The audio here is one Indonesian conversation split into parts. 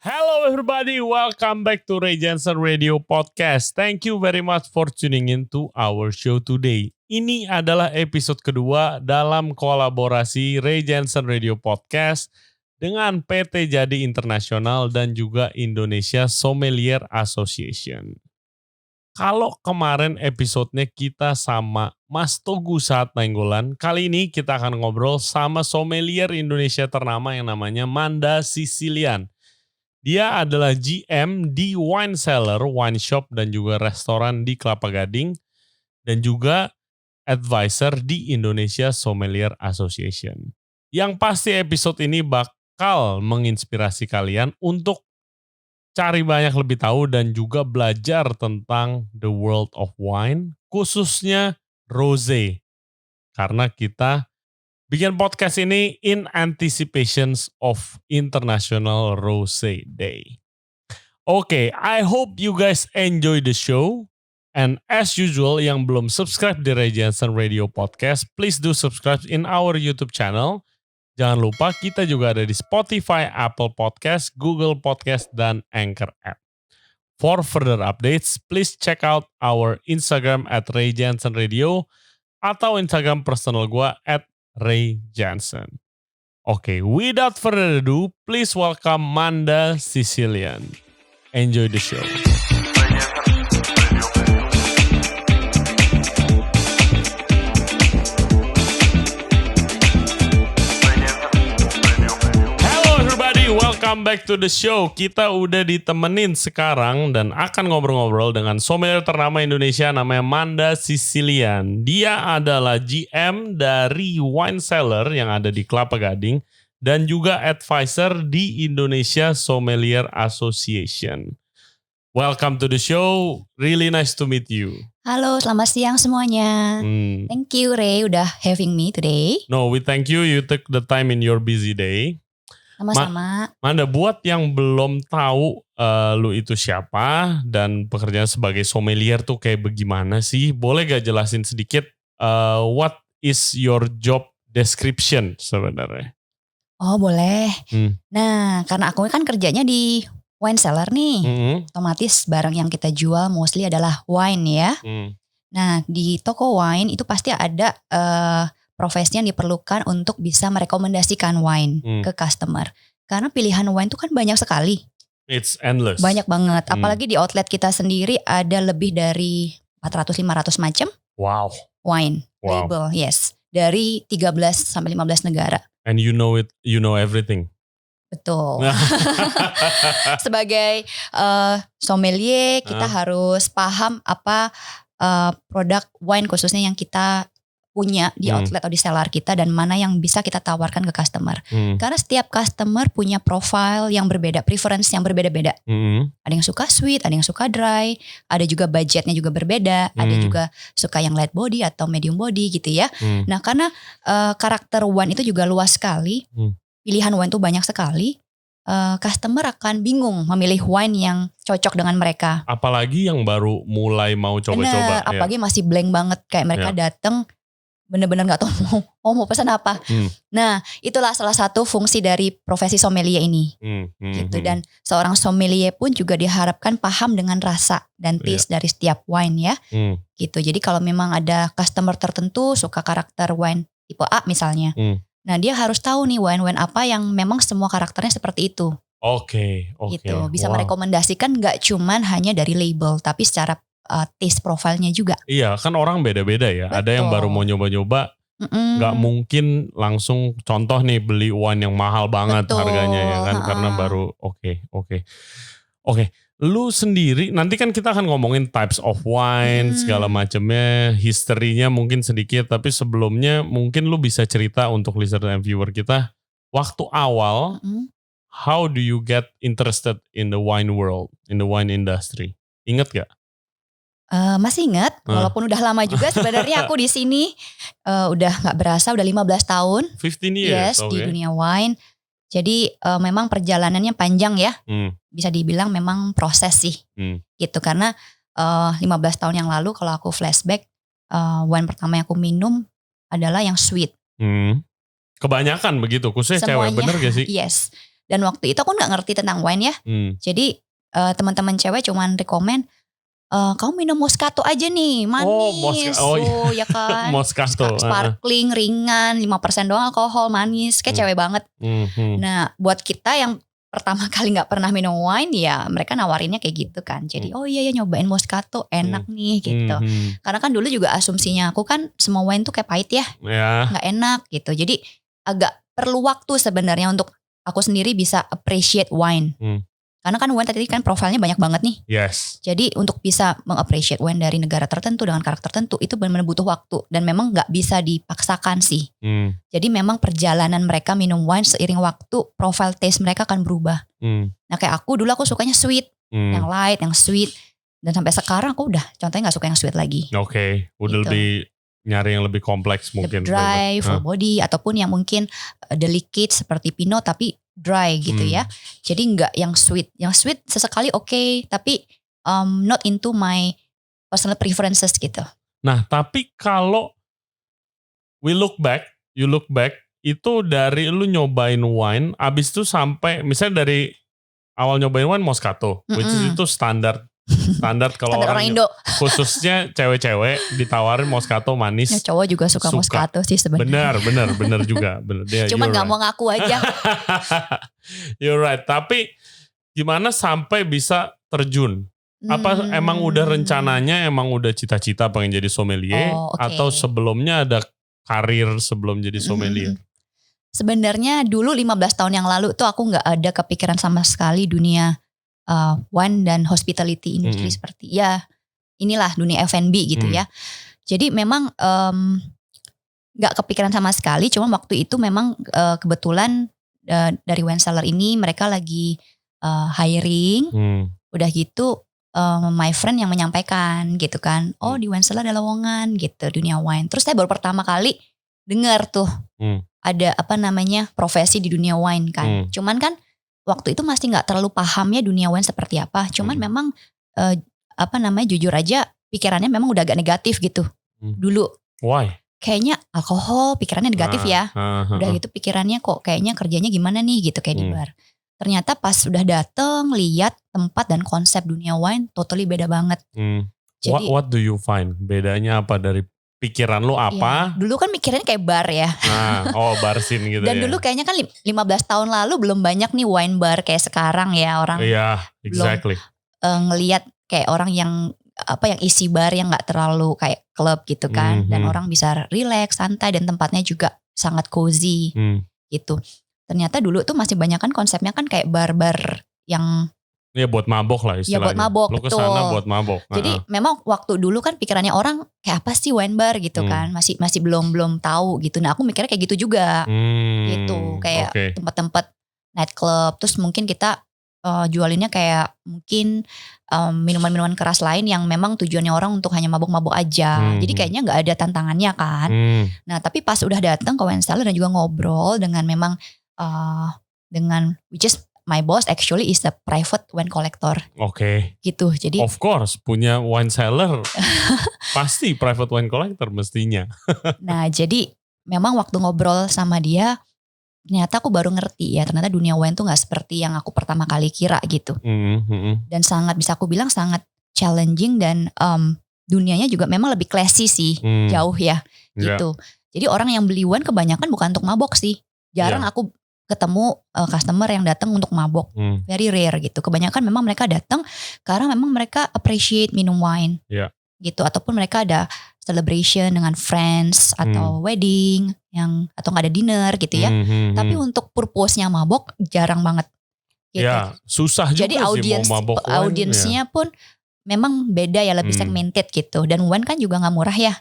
Hello everybody, welcome back to Ray Jensen Radio Podcast. Thank you very much for tuning in to our show today. Ini adalah episode kedua dalam kolaborasi Ray Jensen Radio Podcast dengan PT Jadi Internasional dan juga Indonesia Sommelier Association. Kalau kemarin episodenya kita sama Mas Togu Saat Nainggolan, kali ini kita akan ngobrol sama sommelier Indonesia ternama yang namanya Manda Sicilian. Dia adalah GM di wine cellar, wine shop dan juga restoran di Kelapa Gading dan juga advisor di Indonesia Sommelier Association. Yang pasti episode ini bakal menginspirasi kalian untuk cari banyak lebih tahu dan juga belajar tentang the world of wine, khususnya rosé. Karena kita bikin podcast ini in anticipations of International Rosé Day. Okay, I hope you guys enjoy the show. And as usual, yang belum subscribe di Ray Jensen Radio Podcast, please do subscribe in our YouTube channel. Jangan lupa kita juga ada di Spotify, Apple Podcast, Google Podcast, dan Anchor app. For further updates, please check out our Instagram at Ray Jensen Radio atau Instagram personal gua at Ray Jensen. Okay, without further ado, please welcome Manda Sicilian. Enjoy the show. Hello everybody, welcome back to the show. Kita udah ditemenin sekarang dan akan ngobrol-ngobrol dengan sommelier ternama Indonesia namanya Manda Sicilian. Dia adalah GM dari wine cellar yang ada di Kelapa Gading dan juga advisor di Indonesia Sommelier Association. Welcome to the show. Really nice to meet you. Halo, selamat siang semuanya. Thank you Ray udah having me today. No, we thank you. You took the time in your busy day. Sama-sama. Manda, buat yang belum tahu lu itu siapa dan pekerjaan sebagai sommelier tuh kayak bagaimana sih? Boleh gak jelasin sedikit what is your job description sebenarnya? Oh boleh. Nah karena aku kan kerjanya di wine cellar nih. Otomatis barang yang kita jual mostly adalah wine ya. Nah di toko wine itu pasti ada profesi yang diperlukan untuk bisa merekomendasikan wine ke customer. Karena pilihan wine itu kan banyak sekali. It's endless. Banyak banget. Apalagi di outlet kita sendiri ada lebih dari 400-500 macam wine label. Yes. Dari 13 sampai 15 negara. And you know everything. Betul. Sebagai sommelier kita harus paham apa produk wine khususnya yang kita punya di outlet atau di cellar kita dan mana yang bisa kita tawarkan ke customer. Karena setiap customer punya profile yang berbeda, preference yang berbeda-beda. Ada yang suka sweet, ada yang suka dry, ada juga budgetnya juga berbeda, ada juga suka yang light body atau medium body gitu ya. Nah karena karakter wine itu juga luas sekali, pilihan wine itu banyak sekali. Customer akan bingung memilih wine yang cocok dengan mereka. Apalagi yang baru mulai mau coba-coba. Bener, apalagi masih blank banget kayak mereka datang bener-bener gak tahu mau pesan apa. Nah itulah salah satu fungsi dari profesi sommelier ini. Gitu. Dan seorang sommelier pun juga diharapkan paham dengan rasa dan taste dari setiap wine ya. Gitu. Jadi kalau memang ada customer tertentu suka karakter wine tipe A misalnya. Nah dia harus tahu nih wine-wine apa yang memang semua karakternya seperti itu. Oke. Gitu. Bisa merekomendasikan gak cuman hanya dari label tapi secara taste profilnya juga. Iya kan orang beda-beda ya. Betul. Ada yang baru mau nyoba-nyoba gak mungkin langsung contoh nih beli wine yang mahal banget harganya ya kan. Karena baru oke. Lu sendiri nanti kan kita akan ngomongin types of wine segala macamnya, historinya mungkin sedikit. Tapi sebelumnya mungkin lu bisa cerita untuk listener dan viewer kita. Waktu awal how do you get interested in the wine world, in the wine industry? Ingat gak? Masih ingat, walaupun udah lama juga sebenarnya aku di sini udah nggak berasa, udah 15 tahun. 15 years, di dunia wine. Jadi memang perjalanannya panjang ya, bisa dibilang memang proses sih, gitu. Karena 15 tahun yang lalu kalau aku flashback, wine pertama yang aku minum adalah yang sweet. Kebanyakan begitu, khususnya cewek, bener gak sih? Yes. Dan waktu itu aku nggak ngerti tentang wine ya. Jadi teman-teman cewek cuman rekomen, kamu minum Moscato aja nih, manis. Ya kan. Moscato. Sparkling, ringan, 5% doang alkohol, manis. Kayak cewek banget. Nah buat kita yang pertama kali gak pernah minum wine, ya mereka nawarinnya kayak gitu kan. Jadi oh iya ya nyobain Moscato, enak nih gitu. Karena kan dulu juga asumsinya aku kan semua wine tuh kayak pahit ya. Gak enak gitu. Jadi agak perlu waktu sebenarnya untuk aku sendiri bisa appreciate wine. Karena kan wine tadi kan profilnya banyak banget nih. Yes. Jadi untuk bisa meng-appreciate wine dari negara tertentu dengan karakter tertentu itu benar-benar butuh waktu. Dan memang gak bisa dipaksakan sih. Jadi memang perjalanan mereka minum wine seiring waktu, profile taste mereka akan berubah. Nah kayak aku dulu sukanya sweet. Yang light, yang sweet. Dan sampai sekarang aku udah contohnya gak suka yang sweet lagi. Oke, udah gitu. lebih nyari yang lebih kompleks mungkin. Lebih dry, full body. Ataupun yang mungkin delicate seperti Pinot tapi dry gitu ya. Jadi enggak yang sweet. Yang sweet sesekali oke, tapi not into my personal preferences gitu. Nah tapi kalau you look back itu dari lu nyobain wine, abis itu sampai misalnya dari awal nyobain wine Moscato, which is itu standar kalau orang Indo. Khususnya cewek-cewek ditawarin Moscato manis. Ya, cowok juga suka Moscato sih sebenarnya. Benar juga. Cuman gak mau ngaku aja. You're right. Tapi gimana sampai bisa terjun? Apa emang udah rencananya, emang udah cita-cita pengen jadi sommelier? Atau sebelumnya ada karir sebelum jadi sommelier? Sebenarnya dulu 15 tahun yang lalu tuh aku gak ada kepikiran sama sekali dunia wine dan hospitality industry seperti ya inilah dunia F&B gitu ya. Jadi memang gak kepikiran sama sekali. Cuma waktu itu memang kebetulan dari wine cellar ini mereka lagi hiring. Udah gitu my friend yang menyampaikan gitu kan. Oh di wine cellar ada lowongan gitu dunia wine. Terus saya baru pertama kali dengar tuh ada profesi di dunia wine kan. Cuman kan waktu itu masih nggak terlalu paham ya dunia wine seperti apa. Cuman memang jujur aja pikirannya memang udah agak negatif gitu dulu. Why? Kayaknya alkohol pikirannya negatif ya. Udah gitu pikirannya kok kayaknya kerjanya gimana nih gitu kayak di bar. Ternyata pas udah dateng lihat tempat dan konsep dunia wine totally beda banget. Jadi, what do you find? Bedanya apa dari pikiran lu apa? Ya, dulu kan mikirnya kayak bar ya. Bar scene gitu. Dan dulu kayaknya kan 15 tahun lalu belum banyak nih wine bar kayak sekarang ya orang. Iya, exactly. Belum ngelihat kayak orang yang isi bar yang nggak terlalu kayak klub gitu kan. Dan orang bisa relax, santai dan tempatnya juga sangat cozy gitu. Ternyata dulu tuh masih banyak kan konsepnya kan kayak bar-bar yang ya buat mabok lah istilahnya. Ya buat mabok, lu kesana buat mabok. Jadi memang waktu dulu kan pikirannya orang kayak apa sih wine bar gitu kan. Masih belum tahu gitu. Nah aku mikirnya kayak gitu juga. Gitu. Kayak tempat-tempat night club. Terus mungkin kita jualinnya kayak mungkin minuman-minuman keras lain yang memang tujuannya orang untuk hanya mabok-mabok aja. Jadi kayaknya gak ada tantangannya kan. Nah tapi pas udah datang ke wine cellar dan juga ngobrol dengan memang dengan which is my boss actually is a private wine collector. Oke. Gitu. Jadi of course punya wine cellar pasti private wine collector mestinya. Nah, jadi memang waktu ngobrol sama dia ternyata aku baru ngerti ya ternyata dunia wine tuh enggak seperti yang aku pertama kali kira gitu. Dan sangat bisa aku bilang sangat challenging dan dunianya juga memang lebih classy sih, jauh ya gitu. Jadi orang yang beli wine kebanyakan bukan untuk mabok sih. Jarang aku ketemu customer yang datang untuk mabok, very rare gitu. Kebanyakan memang mereka datang karena memang mereka appreciate minum wine, gitu. Ataupun mereka ada celebration dengan friends atau wedding atau nggak ada dinner gitu ya. Tapi untuk purpose-nya mabok jarang banget. Gitu. Ya susah juga. Jadi sih mau mabok wine. Audiensnya pun memang beda ya, lebih segmented gitu. Dan wine kan juga gak murah ya.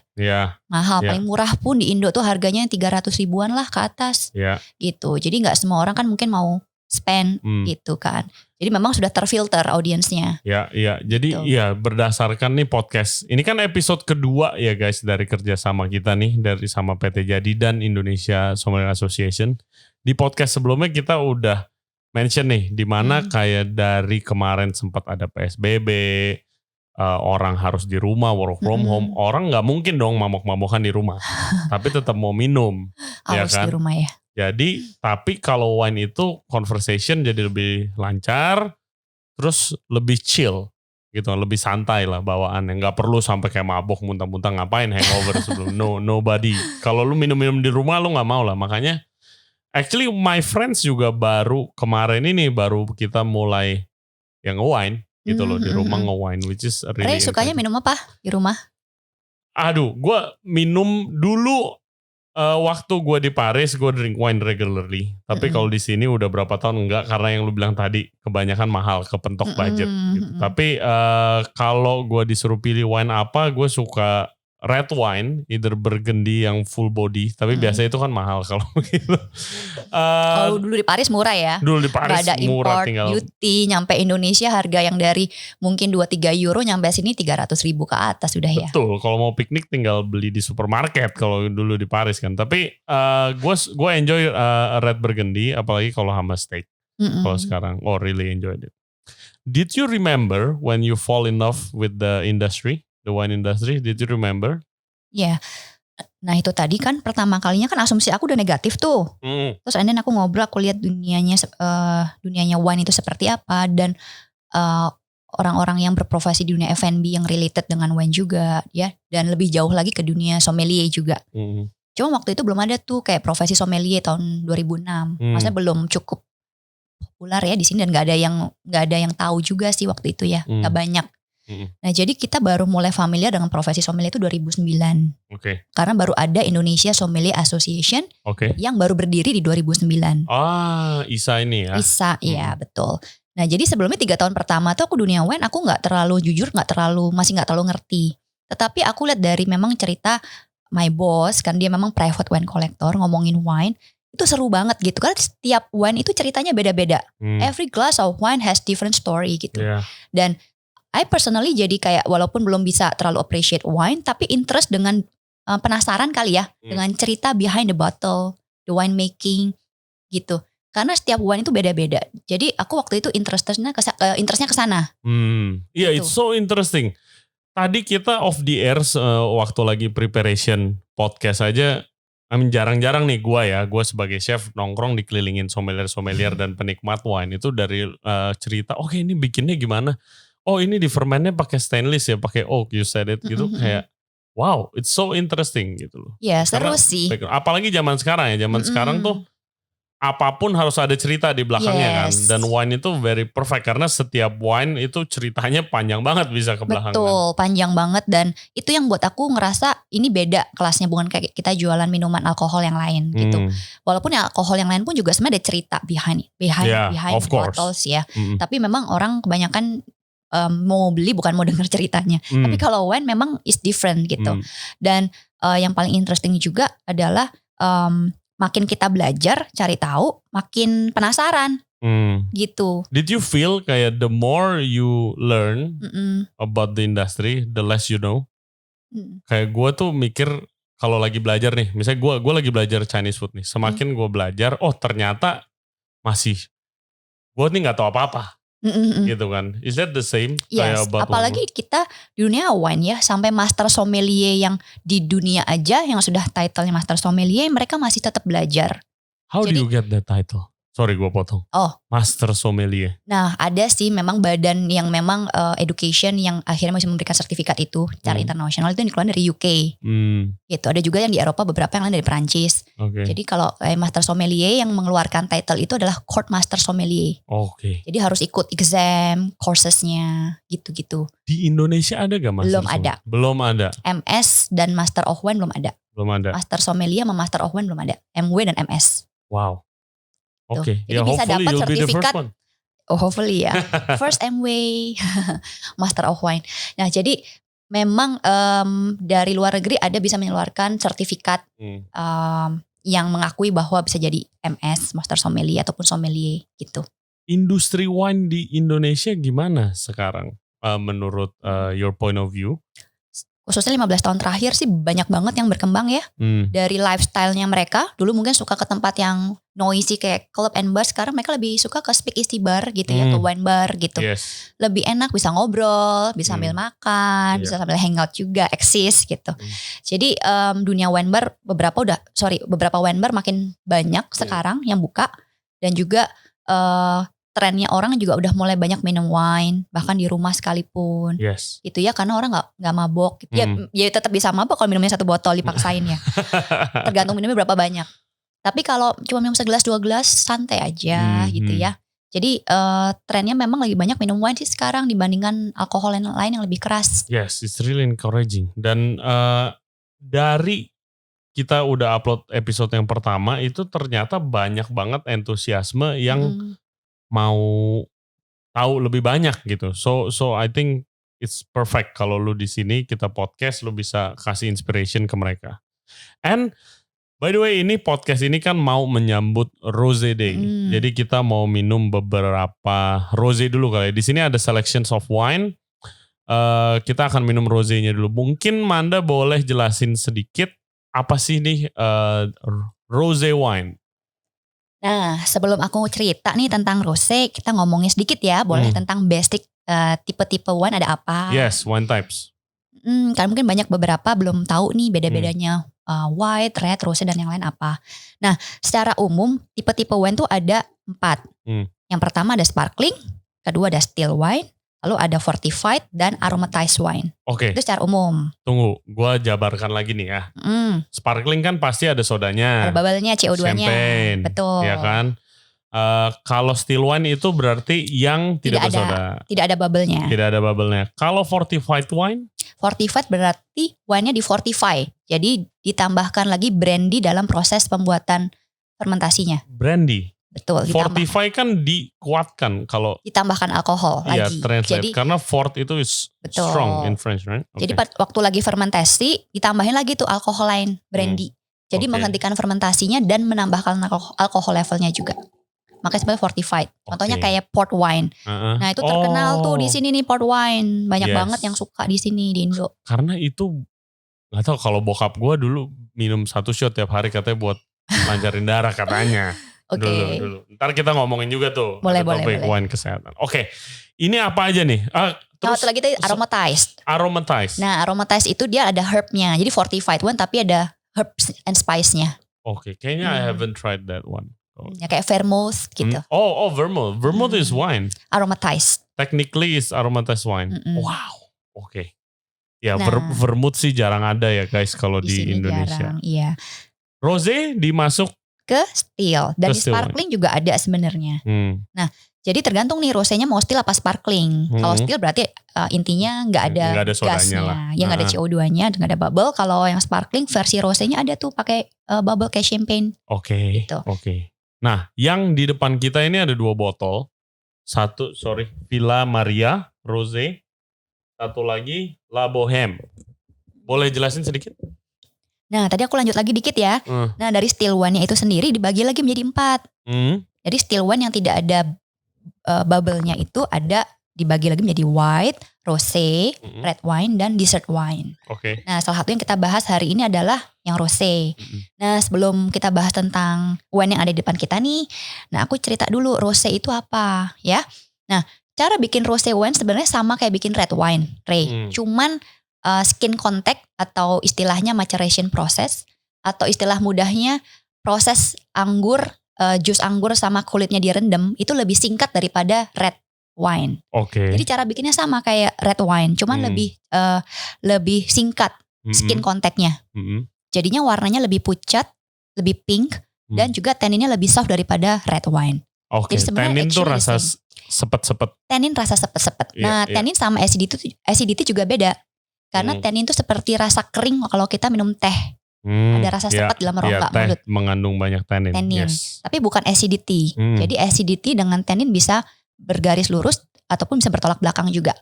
Mahal, paling murah pun di Indo tuh harganya 300 ribuan lah ke atas. Gitu. Jadi gak semua orang kan mungkin mau spend gitu kan. Jadi memang sudah terfilter audiensnya. Iya. Jadi gitu. Berdasarkan nih podcast. Ini kan episode kedua ya guys dari kerjasama kita nih. Dari sama PT Jadi dan Indonesia Sommelier Association. Di podcast sebelumnya kita udah mention nih. Dimana kayak dari kemarin sempat ada PSBB. Orang harus di rumah, work from home. Orang gak mungkin dong mabok-mabokan di rumah. Tapi tetap mau minum. Harus ya kan? di rumah ya. Jadi tapi kalau wine itu conversation jadi lebih lancar, terus lebih chill gitu, lebih santai lah bawaannya. Nggak perlu sampai kayak mabok muntah-muntah, ngapain hangover sebelum nobody. Kalau lu minum-minum di rumah lu nggak mau lah. Makanya actually my friends juga baru kemarin ini baru kita mulai yang nge-wine gitu loh, di rumah nge-wine, which is really Ray sukanya exciting. minum apa di rumah? Aduh, gue minum dulu waktu gue di Paris gue drink wine regularly. Tapi kalau di sini udah berapa tahun enggak, karena yang lu bilang tadi kebanyakan mahal, kepentok budget gitu. Tapi kalau gue disuruh pilih wine apa, gue suka red wine, either Burgundy yang full body. Tapi biasa itu kan mahal kalau begitu. Kalau dulu di Paris murah ya. Dulu di Paris Gak ada murah, import, tinggal duty, nyampe Indonesia harga yang dari mungkin 2-3 euro nyampe sini 300 ribu ke atas udah ya. betul. Kalau mau piknik tinggal beli di supermarket kalau dulu di Paris kan. Tapi gue enjoy red Burgundy, apalagi kalau sama steak. Kalau sekarang, really enjoyed it. Did you remember when you fall in love with the industry, the wine industry? Did you remember? Ya. Nah itu tadi kan pertama kalinya kan asumsi aku udah negatif tuh. Terus and then aku ngobrol, aku lihat dunianya wine itu seperti apa, dan orang-orang yang berprofesi di dunia F&B yang related dengan wine juga ya, dan lebih jauh lagi ke dunia sommelier juga. Cuma waktu itu belum ada tuh kayak profesi sommelier tahun 2006. Maksudnya belum cukup populer ya di sini, dan nggak ada yang tahu juga sih waktu itu ya, nggak banyak. Nah jadi kita baru mulai familiar dengan profesi sommelier itu 2009. Karena baru ada Indonesia Sommelier Association yang baru berdiri di 2009. ISA ini ya? ISA, ya betul. Nah jadi sebelumnya 3 tahun pertama tuh aku dunia wine, aku masih gak terlalu ngerti. Tetapi aku lihat dari memang cerita my boss, kan dia memang private wine collector, ngomongin wine, itu seru banget gitu. Karena setiap wine itu ceritanya beda-beda. Every glass of wine has different story gitu. Dan I personally jadi kayak walaupun belum bisa terlalu appreciate wine, tapi interest dengan penasaran kali ya dengan cerita behind the bottle, the wine making gitu. Karena setiap wine itu beda-beda. Jadi aku waktu itu interestnya ke sana. Iya, it's so interesting. Tadi kita off the air waktu lagi preparation podcast aja, jarang-jarang nih gue sebagai chef nongkrong dikelilingin sommelier dan penikmat wine itu dari cerita, oke ini bikinnya gimana? Oh ini di fermentnya pakai stainless ya, pakai oak, you said it gitu, kayak wow, it's so interesting gitu loh. Ya seru sih. Apalagi zaman sekarang ya, sekarang tuh apapun harus ada cerita di belakangnya kan. Dan wine itu very perfect karena setiap wine itu ceritanya panjang banget bisa ke belakang. Betul, panjang banget, dan itu yang buat aku ngerasa ini beda kelasnya, bukan kayak kita jualan minuman alkohol yang lain gitu. Walaupun ya alkohol yang lain pun juga sebenarnya ada cerita behind bottles ya. Tapi memang orang kebanyakan mau beli bukan mau dengar ceritanya. Tapi kalau wine memang is different gitu. Dan yang paling interesting juga adalah makin kita belajar, cari tahu, makin penasaran gitu. Did you feel kayak the more you learn about the industry, the less you know? Kayak gue tuh mikir kalau lagi belajar nih, misalnya gue lagi belajar Chinese food nih, semakin gue belajar, ternyata gue nih nggak tahu apa-apa. Gitu kan. Is that the same? Yes, apalagi kita di dunia wine ya, sampai master sommelier yang di dunia aja yang sudah titlenya master sommelier, mereka masih tetap belajar. How do you get that title? Sorry gue potong. Master sommelier. Nah ada sih memang badan yang memang education yang akhirnya masih memberikan sertifikat itu secara internasional, itu yang dikeluarkan dari UK. Gitu. Ada juga yang di Eropa, beberapa yang lain dari Perancis. Jadi kalau master sommelier yang mengeluarkan title itu adalah court master sommelier. Jadi harus ikut exam, coursesnya gitu-gitu. Di Indonesia ada gak master? Belum ada. MS dan master of wine belum ada. Master sommelier sama master of wine belum ada. MW dan MS. Wow. Jadi bisa dapat sertifikat. Hopefully ya. First MW, Master of Wine. Nah jadi memang dari luar negeri ada bisa mengeluarkan sertifikat yang mengakui bahwa bisa jadi MS, Master Sommelier ataupun Sommelier gitu. Industri wine di Indonesia gimana sekarang menurut your point of view? khususnya 15 tahun terakhir sih banyak banget yang berkembang ya. Dari lifestyle-nya mereka, dulu mungkin suka ke tempat yang noisy kayak club and bar, sekarang mereka lebih suka ke speakeasy bar gitu ya, ke wine bar gitu. Yes. Lebih enak, bisa ngobrol, bisa sambil makan, bisa sambil hangout juga, eksis gitu. Jadi dunia wine bar beberapa wine bar makin banyak sekarang yang buka, dan juga trennya orang juga udah mulai banyak minum wine, bahkan di rumah sekalipun. Yes. Gitu ya, karena orang nggak mabok. Gitu. Ya tetap bisa mabok kalau minumnya 1 botol dipaksain ya. Tergantung minumnya berapa banyak. Tapi kalau cuma minum segelas 2 gelas santai aja gitu ya. Jadi trennya memang lagi banyak minum wine sih sekarang dibandingkan alkohol lain yang lebih keras. Yes, it's really encouraging. Dan dari kita udah upload episode yang pertama itu ternyata banyak banget entusiasme yang mau tahu lebih banyak gitu. So I think it's perfect kalau lu di sini kita podcast, lu bisa kasih inspiration ke mereka. And by the way, ini podcast ini kan mau menyambut Rose Day. Jadi kita mau minum beberapa rose dulu kali. Di sini ada selections of wine. Kita akan minum rosenya dulu. Mungkin Manda boleh jelasin sedikit apa sih nih rose wine? Nah, sebelum aku cerita nih tentang rose, kita ngomongin sedikit ya, boleh tentang basic tipe-tipe wine ada apa? Yes, wine types. Kan mungkin banyak beberapa belum tahu nih beda-bedanya white, red, rose dan yang lain apa. Nah, secara umum tipe-tipe wine tuh ada 4. Yang pertama ada sparkling, kedua ada still wine, lalu ada fortified dan aromatized wine. Oke. Itu secara umum. Tunggu, gua jabarkan lagi nih ya. Sparkling kan pasti ada sodanya. Ada bubble-nya, CO2-nya. Champagne. Betul. Ya kan? Kalau still wine itu berarti yang tidak bersoda. Tidak ada bubble-nya. Tidak ada bubble-nya. Kalau fortified wine? Fortified berarti wine-nya di fortify. Jadi ditambahkan lagi brandy dalam proses pembuatan fermentasinya. Brandy? Betul. Fortify kan dikuatkan kalau ditambahkan alkohol lagi. Jadi karena fort itu is strong in French, right? Okay. Jadi waktu lagi fermentasi ditambahin lagi tuh alkohol lain, brandy. Jadi menghentikan fermentasinya dan menambahkan alkohol levelnya juga. Makanya sebenarnya fortified. Contohnya kayak port wine. Nah itu terkenal tuh di sini nih port wine. Banyak banget yang suka di sini di Indo. Karena itu nggak tahu, kalau bokap gue dulu minum 1 shot tiap hari katanya buat lancarin darah katanya. Dulu. Ntar kita ngomongin juga tuh. Boleh. Wine kesehatan. Oke. Ini apa aja nih? Terus satu lagi tadi aromatized. Aromatized. Nah aromatized itu dia ada herbnya. Jadi fortified one tapi ada herbs and spice-nya. Oke. Kayaknya I haven't tried that one. Ya kayak vermouth gitu. Vermouth. Vermouth is wine. Aromatized. Technically is aromatized wine. Wow. Oke. Ya vermouth sih jarang ada ya guys kalau di Indonesia. Jarang, iya. Rose dimasuk ke still dan di sparkling juga ada sebenarnya. Nah, jadi tergantung nih rosenya mau still apa sparkling. Kalau still berarti intinya nggak ada gasnya, ya nggak ada CO2-nya, nggak ada bubble. Kalau yang sparkling versi rosenya ada tuh pakai bubble kayak champagne. Oke. Nah, yang di depan kita ini ada 2 botol. Villa Maria Rose. Satu lagi La Bohème. Boleh jelasin sedikit? Nah tadi aku lanjut lagi dikit ya. Nah dari still wine-nya itu sendiri dibagi lagi menjadi 4. Jadi still wine yang tidak ada bubble-nya itu ada dibagi lagi menjadi white, rosé, red wine, dan dessert wine. Nah salah satu yang kita bahas hari ini adalah yang rosé. Nah sebelum kita bahas tentang wine yang ada di depan kita nih, nah aku cerita dulu rosé itu apa ya. Nah cara bikin rosé wine sebenarnya sama kayak bikin red wine, Ray. Cuman skin contact atau istilahnya maceration process atau istilah mudahnya proses anggur, jus anggur sama kulitnya direndam itu lebih singkat daripada red wine. Jadi cara bikinnya sama kayak red wine, cuman lebih singkat skin contactnya. Jadinya warnanya lebih pucat, lebih pink dan juga tanninnya lebih soft daripada red wine. Jadi tannin tuh rasa sepet-sepet. Tannin rasa sepet-sepet. Nah tannin sama acidity juga beda. Karena tannin itu seperti rasa kering kalau kita minum teh. Ada rasa sepet dalam rongga mulut. Mengandung banyak tannin. Yes. Tapi bukan acidity. Jadi acidity dengan tannin bisa bergaris lurus ataupun bisa bertolak belakang juga.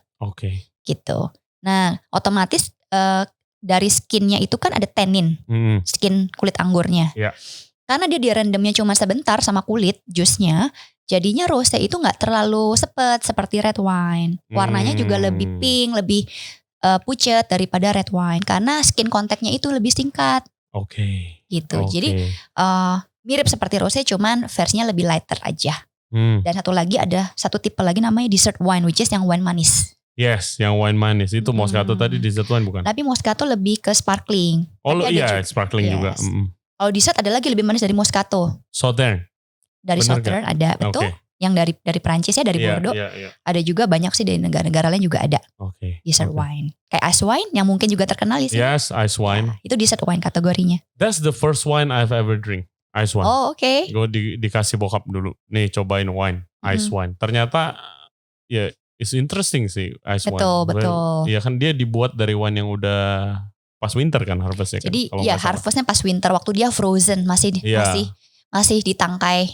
Gitu. Nah otomatis dari skinnya itu kan ada tannin. Skin kulit anggurnya. Karena dia direndamnya cuma sebentar sama kulit jusnya. Jadinya rosé itu gak terlalu sepet seperti red wine. Warnanya juga lebih pink, lebih pucet daripada red wine karena skin contact-nya itu lebih singkat. Oke. Gitu. Jadi mirip seperti rosé cuman versinya lebih lighter aja. Dan satu tipe lagi namanya dessert wine which is yang wine manis. Yes, yang wine manis itu Moscato tadi dessert wine bukan? Tapi Moscato lebih ke sparkling. Oh iya, sparkling juga. Kalau dessert ada lagi lebih manis dari Moscato. Sautern. Dari Sautern ada, betul. Okay. Yang dari Prancis ya, dari Bordeaux. Ada juga banyak sih dari negara-negara lain juga ada. Dessert wine. Kayak ice wine yang mungkin juga terkenal di sini. Yes, ice wine. Ya, itu dessert wine kategorinya. That's the first wine I've ever drink. Ice wine. Oh, oke. Gue dikasih bokap dulu. Nih cobain wine, ice wine. Ternyata ya it's interesting sih ice wine. Betul. Iya kan dia dibuat dari wine yang udah pas winter kan harvestnya kan. Jadi ya harvestnya pas winter waktu dia frozen masih di tangkai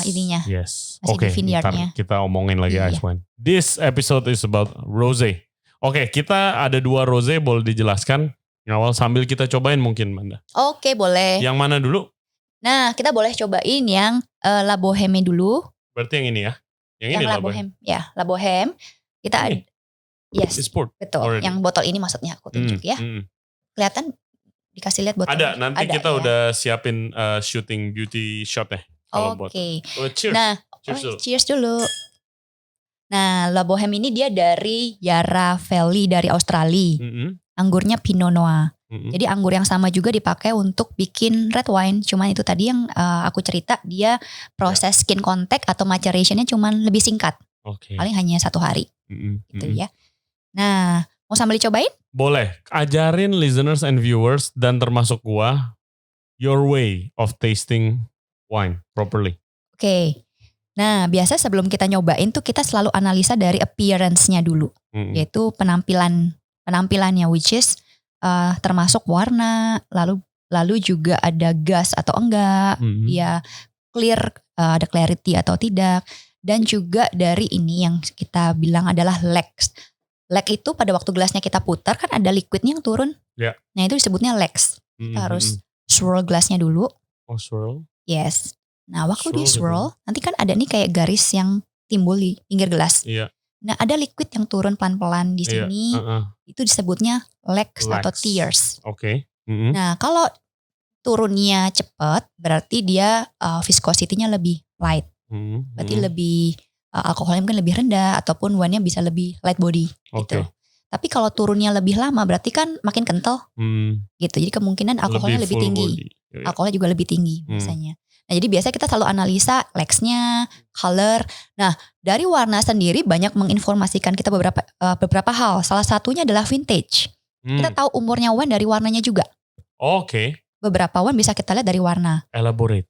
ininya. Yes. Masih di vineyardnya. Kita omongin lagi ice wine. This episode is about rosé. Oke, kita ada 2 rosé, boleh dijelaskan awal sambil kita cobain mungkin Manda. Oke, boleh. Yang mana dulu? Nah, kita boleh cobain yang La Boheme dulu. Berarti yang ini ya? Yang ini La Boheme. Ya, La Boheme. Kita yes. Betul. Already. Yang botol ini maksudnya aku tunjuk ya. Kelihatan dikasih lihat botolnya. Ada, nanti kita udah siapin shooting beauty shot ya. Oke. Cheers. Nah, cheers dulu. Nah, La Boheme ini dia dari Yarra Valley dari Australia. Anggurnya Pinot Noir. Jadi anggur yang sama juga dipakai untuk bikin red wine. Cuman itu tadi yang aku cerita dia proses skin contact atau macerationnya cuman lebih singkat. Paling hanya 1 hari. Gitu ya. Nah, mau sambil dicobain? Boleh. Ajarin listeners and viewers dan termasuk gua your way of tasting wine properly. Oke. Nah, biasa sebelum kita nyobain tuh kita selalu analisa dari appearance-nya dulu. Yaitu penampilannya which is termasuk warna, lalu juga ada gas atau enggak, dia clear, ada clarity atau tidak, dan juga dari ini yang kita bilang adalah legs. Leg itu pada waktu gelasnya kita putar kan ada liquidnya yang turun. Yeah. Nah itu disebutnya legs. Kita harus swirl gelasnya dulu. Oh swirl? Yes. Nah waktu di swirl nanti kan ada nih kayak garis yang timbul di pinggir gelas. Iya. Nah ada liquid yang turun pelan-pelan di sini. Itu disebutnya legs atau tears. Oke. Nah kalau turunnya cepat berarti dia viscosity-nya lebih light. Berarti lebih alkoholnya mungkin lebih rendah ataupun wine-nya bisa lebih light body gitu. Tapi kalau turunnya lebih lama berarti kan makin kental. Gitu. Jadi kemungkinan alkoholnya lebih tinggi. Alkoholnya juga lebih tinggi biasanya. Nah jadi biasanya kita selalu analisa legs-nya, color. Nah dari warna sendiri banyak menginformasikan kita beberapa hal. Salah satunya adalah vintage. Kita tahu umurnya wine dari warnanya juga. Oke. Beberapa wine bisa kita lihat dari warna. Elaborate.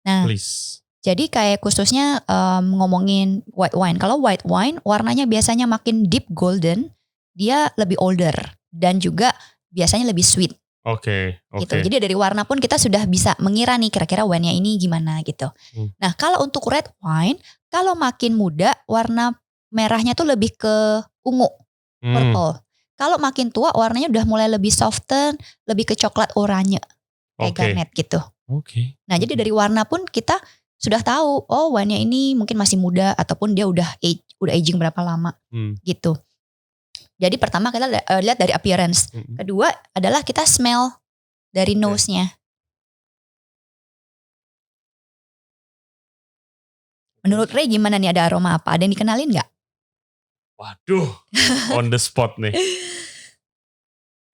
Nah, please. Jadi kayak khususnya ngomongin white wine. Kalau white wine warnanya biasanya makin deep golden. Dia lebih older. Dan juga biasanya lebih sweet. Oke. Gitu. Jadi dari warna pun kita sudah bisa mengira nih kira-kira wine-nya ini gimana gitu. Nah kalau untuk red wine, kalau makin muda warna merahnya tuh lebih ke ungu, purple. Kalau makin tua warnanya udah mulai lebih soften, lebih ke coklat oranye, kayak garnet gitu. Nah jadi dari warna pun kita sudah tahu, oh wine-nya ini mungkin masih muda ataupun dia udah aging berapa lama gitu. Jadi pertama kita lihat dari appearance. Kedua adalah kita smell dari nose-nya. Menurut Ray gimana nih, ada aroma apa? Ada yang dikenalin gak? Waduh, on the spot nih.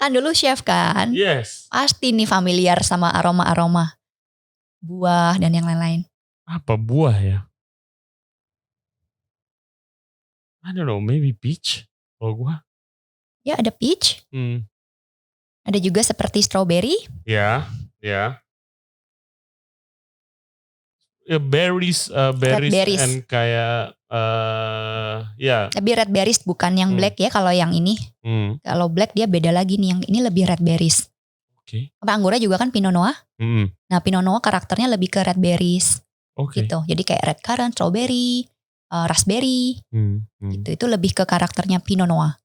Kan dulu chef kan? Yes. Pasti nih familiar sama aroma-aroma buah dan yang lain-lain. Apa buah ya? I don't know, maybe peach kalau gua. Ya ada peach. Ada juga seperti strawberry. Ya. Berries and kayak Tapi red berries bukan yang black ya kalau yang ini. Kalau black dia beda lagi nih, yang ini lebih red berries. Anggurnya juga kan Pinot Noir. Nah Pinot Noir karakternya lebih ke red berries. Gitu. Jadi kayak red currant, strawberry, raspberry. Gitu. Itu lebih ke karakternya Pinot Noir.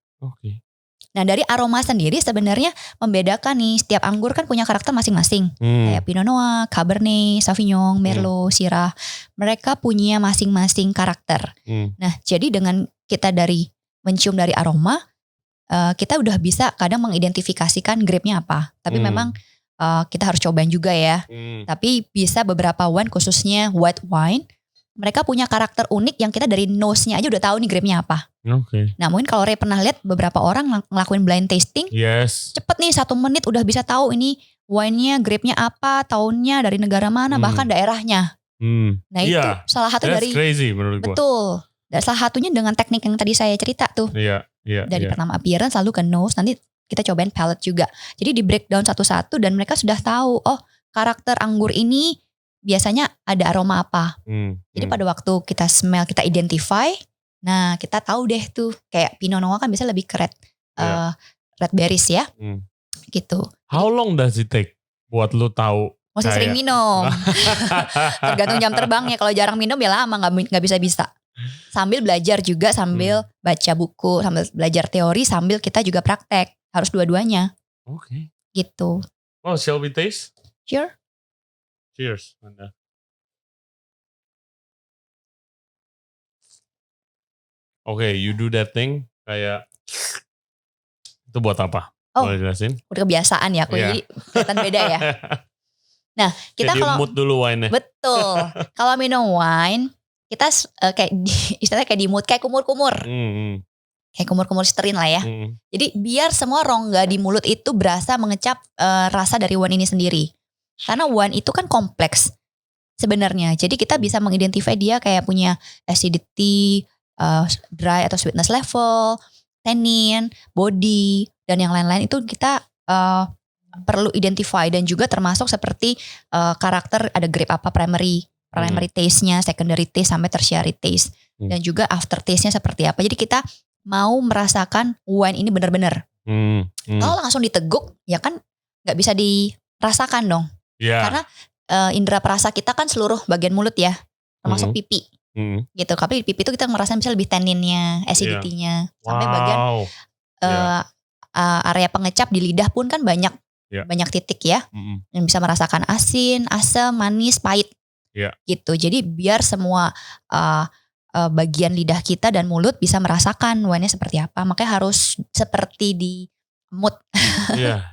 Nah dari aroma sendiri sebenarnya membedakan nih, setiap anggur kan punya karakter masing-masing. Kayak Pinot Noir, Cabernet, Sauvignon, Merlot, Syrah. Mereka punya masing-masing karakter. Nah jadi dengan kita dari mencium dari aroma, kita udah bisa kadang mengidentifikasikan grape-nya apa. Tapi memang kita harus cobain juga ya. Tapi bisa beberapa wine khususnya white wine, mereka punya karakter unik yang kita dari nose-nya aja udah tahu nih grape-nya apa. Nah mungkin kalau Ray pernah lihat beberapa orang ngelakuin blind tasting, cepet nih 1 menit udah bisa tahu ini wine-nya, grape-nya apa, tahunnya, dari negara mana, bahkan daerahnya. Nah itu salah satu dari crazy menurut gue. Betul. Dan salah satunya dengan teknik yang tadi saya cerita tuh. Dari pertama appearance lalu ke nose, nanti kita cobain palate juga. Jadi di breakdown satu-satu dan mereka sudah tahu, oh karakter anggur ini biasanya ada aroma apa. Jadi pada waktu kita smell, kita identify, nah kita tahu deh tuh kayak Pinot Noir kan bisa lebih ke red berries ya. Gitu. How long does it take buat lu tahu? Masih sering minum. Tergantung jam terbangnya. Kalau jarang minum ya lama nggak bisa. Sambil belajar juga, sambil baca buku, sambil belajar teori, sambil kita juga praktek. Harus dua-duanya. Oke. Gitu. Oh, shall we taste? Sure. Cheers, Manda. Oke, you do that thing kayak itu buat apa? Boleh jelasin? Udah kebiasaan ya aku, jadi kelihatan beda ya. Nah, kita kalau mood dulu wine-nya. Betul. Kalau minum wine, kita kayak istilahnya kayak di mood, kayak kumur-kumur. Kayak kumur-kumur Listerine lah ya. Jadi biar semua rongga di mulut itu berasa mengecap rasa dari wine ini sendiri. Karena wine itu kan kompleks sebenarnya. Jadi kita bisa mengidentify dia kayak punya acidity, dry atau sweetness level, tannin, body, dan yang lain-lain itu kita perlu identify. Dan juga termasuk seperti karakter ada grape apa, primary taste-nya, secondary taste sampai tertiary taste. Dan juga after taste-nya seperti apa. Jadi kita mau merasakan wine ini benar-benar. Kalau langsung diteguk ya kan gak bisa dirasakan dong. Karena indera perasa kita kan seluruh bagian mulut ya, termasuk pipi. Gitu. Tapi di pipi itu kita ngerasain bisa lebih tanninnya, acidity-nya, sampai bagian area pengecap di lidah pun kan banyak titik ya, yang bisa merasakan asin, asam, manis, pahit. Gitu. Jadi biar semua bagian lidah kita dan mulut bisa merasakan wine-nya seperti apa. Makanya harus seperti di mood. Iya.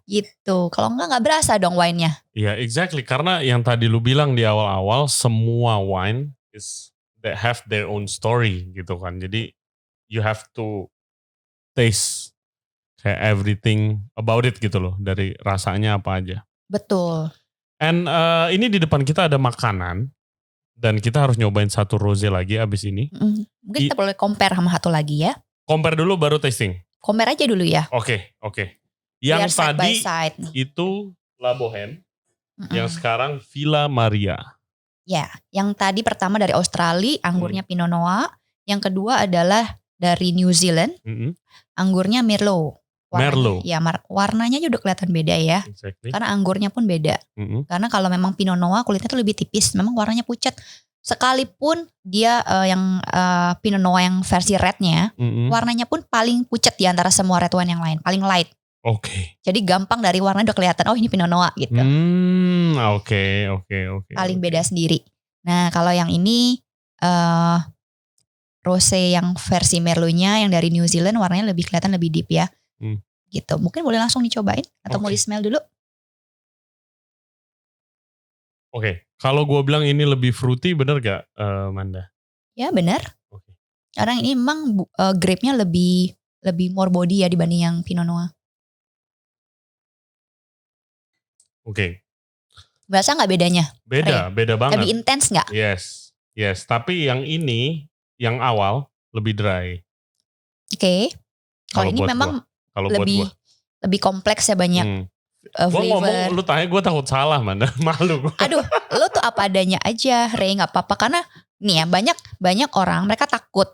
Gitu. Kalau enggak berasa dong wine-nya. Iya, exactly. Karena yang tadi lu bilang di awal-awal, semua wine that have their own story gitu kan. Jadi you have to taste kayak everything about it gitu loh. Dari rasanya apa aja. Betul. And ini di depan kita ada makanan. Dan kita harus nyobain satu rosé lagi abis ini. Mungkin kita boleh compare sama satu lagi ya. Compare dulu baru tasting. Compare aja dulu ya. Oke. Yang tadi itu La Bohème. Yang sekarang Villa Maria. Ya, yang tadi pertama dari Australia, anggurnya Pinot Noir. Yang kedua adalah dari New Zealand, anggurnya Merlot. Merlot. Ya, warnanya juga udah kelihatan beda ya. Exactly. Karena anggurnya pun beda. Karena kalau memang Pinot Noir kulitnya tuh lebih tipis, memang warnanya pucat. Sekalipun dia yang Pinot Noir yang versi rednya, warnanya pun paling pucat di antara semua red wine yang lain, paling light. Oke. Jadi gampang dari warna udah kelihatan, oh ini Pinot Noir gitu. Oke. Paling beda sendiri. Nah kalau yang ini rosé yang versi Merlotnya yang dari New Zealand warnanya lebih kelihatan lebih deep ya. Gitu. Mungkin boleh langsung dicobain atau mau di smell dulu? Oke. Kalau gue bilang ini lebih fruity, bener gak Manda? Ya benar. Karena ini memang grape-nya lebih more body ya dibanding yang Pinot Noir. Oke. Berasa gak bedanya? Beda banget. Lebih intens gak? Yes. Tapi yang ini, yang awal lebih dry. Oke. Kalau ini memang lebih kompleks ya banyak Gue flavor. ngomong, lu tanya gue takut salah Manda, malu. Aduh, lu tuh apa adanya aja, Ray, gak apa-apa. Karena nih ya banyak orang mereka takut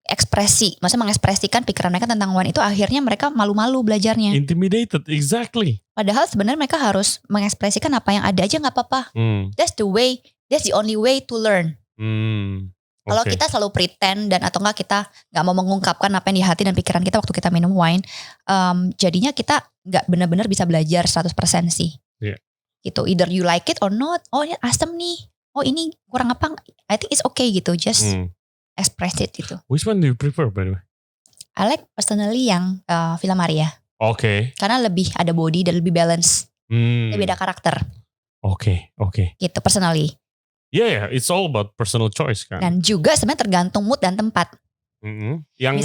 ekspresi, maksudnya mengekspresikan pikiran mereka tentang wine itu akhirnya mereka malu-malu belajarnya. Intimidated, exactly. Padahal sebenarnya mereka harus mengekspresikan apa yang ada aja gak apa-apa. That's the only way to learn. Kalau kita selalu pretend dan atau enggak kita gak mau mengungkapkan apa yang di hati dan pikiran kita waktu kita minum wine, jadinya kita gak benar-benar bisa belajar 100% sih. Gitu, either you like it or not. Oh ini asem nih, oh ini kurang apa, I think it's okay gitu, just express it gitu. Which one do you prefer by the way? I like personally yang Villa Maria. Oke. Karena lebih ada body dan lebih balance. Lebih ada karakter. Oke. Gitu personally. Yeah, it's all about personal choice kan. Dan juga sebenarnya tergantung mood dan tempat. Yang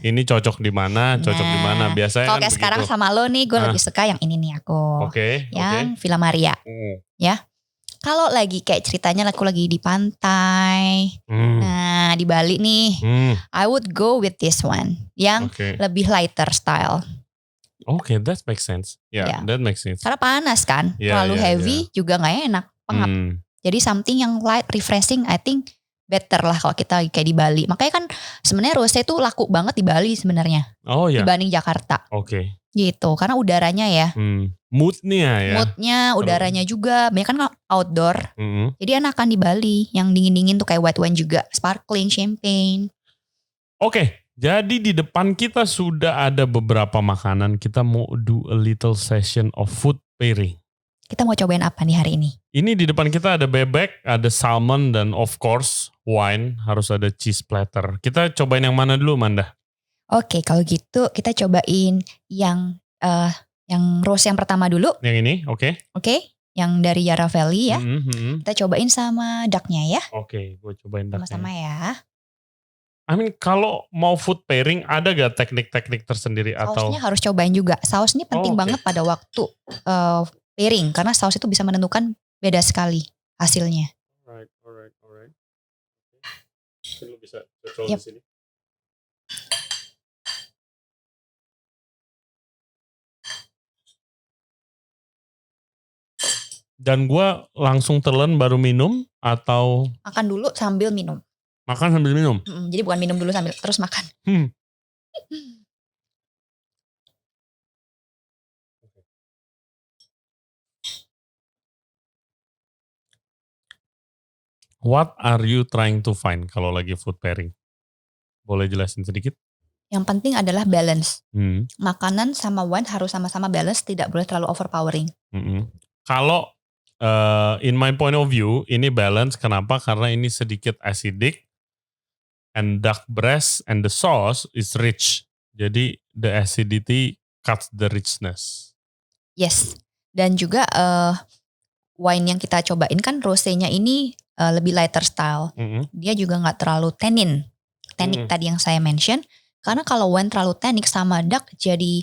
ini cocok di mana, di mana. Biasanya kalau kan kayak sekarang sama lo nih, gue lebih suka yang ini nih aku. Yang Villa Maria. Ya. Kalau lagi kayak ceritanya aku lagi di pantai. Nah, di Bali nih. I would go with this one. Yang lebih lighter style. Oke, that makes sense. Yeah, that makes sense. Karena panas kan. Terlalu heavy juga gak enak. Pengap. Jadi something yang light, refreshing, I think better lah kalau kita kayak di Bali. Makanya kan sebenarnya rosé itu laku banget di Bali sebenarnya. Oh iya. Dibanding Jakarta. Oke. Gitu, karena udaranya ya. Moodnya ya. Moodnya, udaranya juga. Banyak kan outdoor. Jadi enakan di Bali. Yang dingin-dingin tuh kayak white wine juga. Sparkling, champagne. Oke, jadi di depan kita sudah ada beberapa makanan. Kita mau do a little session of food pairing. Kita mau cobain apa nih hari ini? Ini di depan kita ada bebek, ada salmon, dan of course wine. Harus ada cheese platter. Kita cobain yang mana dulu, Manda? Oke, kalau gitu kita cobain yang rose yang pertama dulu. Yang ini, oke. Oke, yang dari Yarra Valley ya. Kita cobain sama ducknya ya. Oke, gue cobain ducknya. Sama-sama ya. I mean, kalau mau food pairing, ada gak teknik-teknik tersendiri? Sausnya harus cobain juga. Saus ini penting banget pada waktu pairing. Karena saus itu bisa menentukan beda sekali hasilnya. Alright. Lu bisa cocok di sini. Dan gue langsung telan baru minum atau? Makan dulu sambil minum. Makan sambil minum? Jadi bukan minum dulu sambil terus makan. What are you trying to find kalau lagi food pairing? Boleh jelasin sedikit? Yang penting adalah balance. Makanan sama wine harus sama-sama balance, tidak boleh terlalu overpowering. Kalau in my point of view, ini balance. Kenapa? Karena ini sedikit acidic. And duck breast and the sauce is rich. Jadi the acidity cuts the richness. Yes. Dan juga wine yang kita cobain kan rosé-nya ini lebih lighter style. Dia juga gak terlalu tannic tadi yang saya mention. Karena kalau wine terlalu tannic sama duck jadi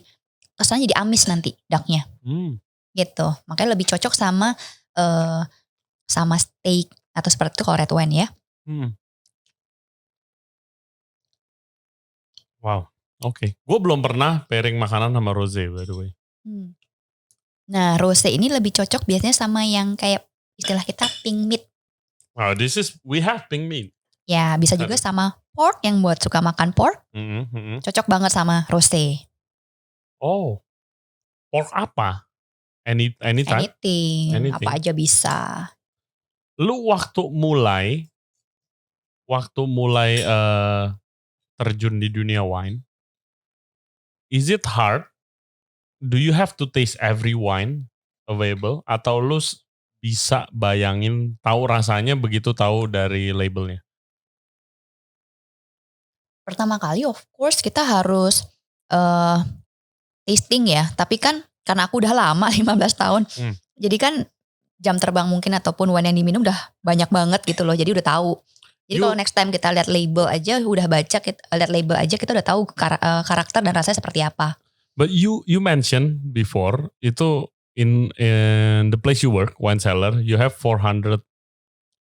kesannya jadi amis nanti ducknya. Gitu. Makanya lebih cocok sama steak atau seperti itu kalau red wine ya. Wow, oke. Gue belum pernah pairing makanan sama rosé by the way. Nah, rosé ini lebih cocok biasanya sama yang kayak istilah kita pink meat. Wow, we have pink meat. Ya, bisa juga sama pork yang buat suka makan pork. Cocok banget sama rosé. Oh, pork apa? Anything. Apa aja bisa. Lu waktu mulai terjun di dunia wine, is it hard? Do you have to taste every wine available? Atau lu bisa bayangin, tahu rasanya begitu tahu dari labelnya? Pertama kali of course kita harus tasting ya. Tapi kan karena aku udah lama 15 tahun. Jadi kan jam terbang mungkin ataupun wine yang diminum udah banyak banget gitu loh. Jadi udah tahu. Jadi kalau next time kita lihat label aja, udah baca, lihat label aja kita udah tahu karakter dan rasanya seperti apa. But you mentioned before itu in the place you work, wine cellar, you have 400.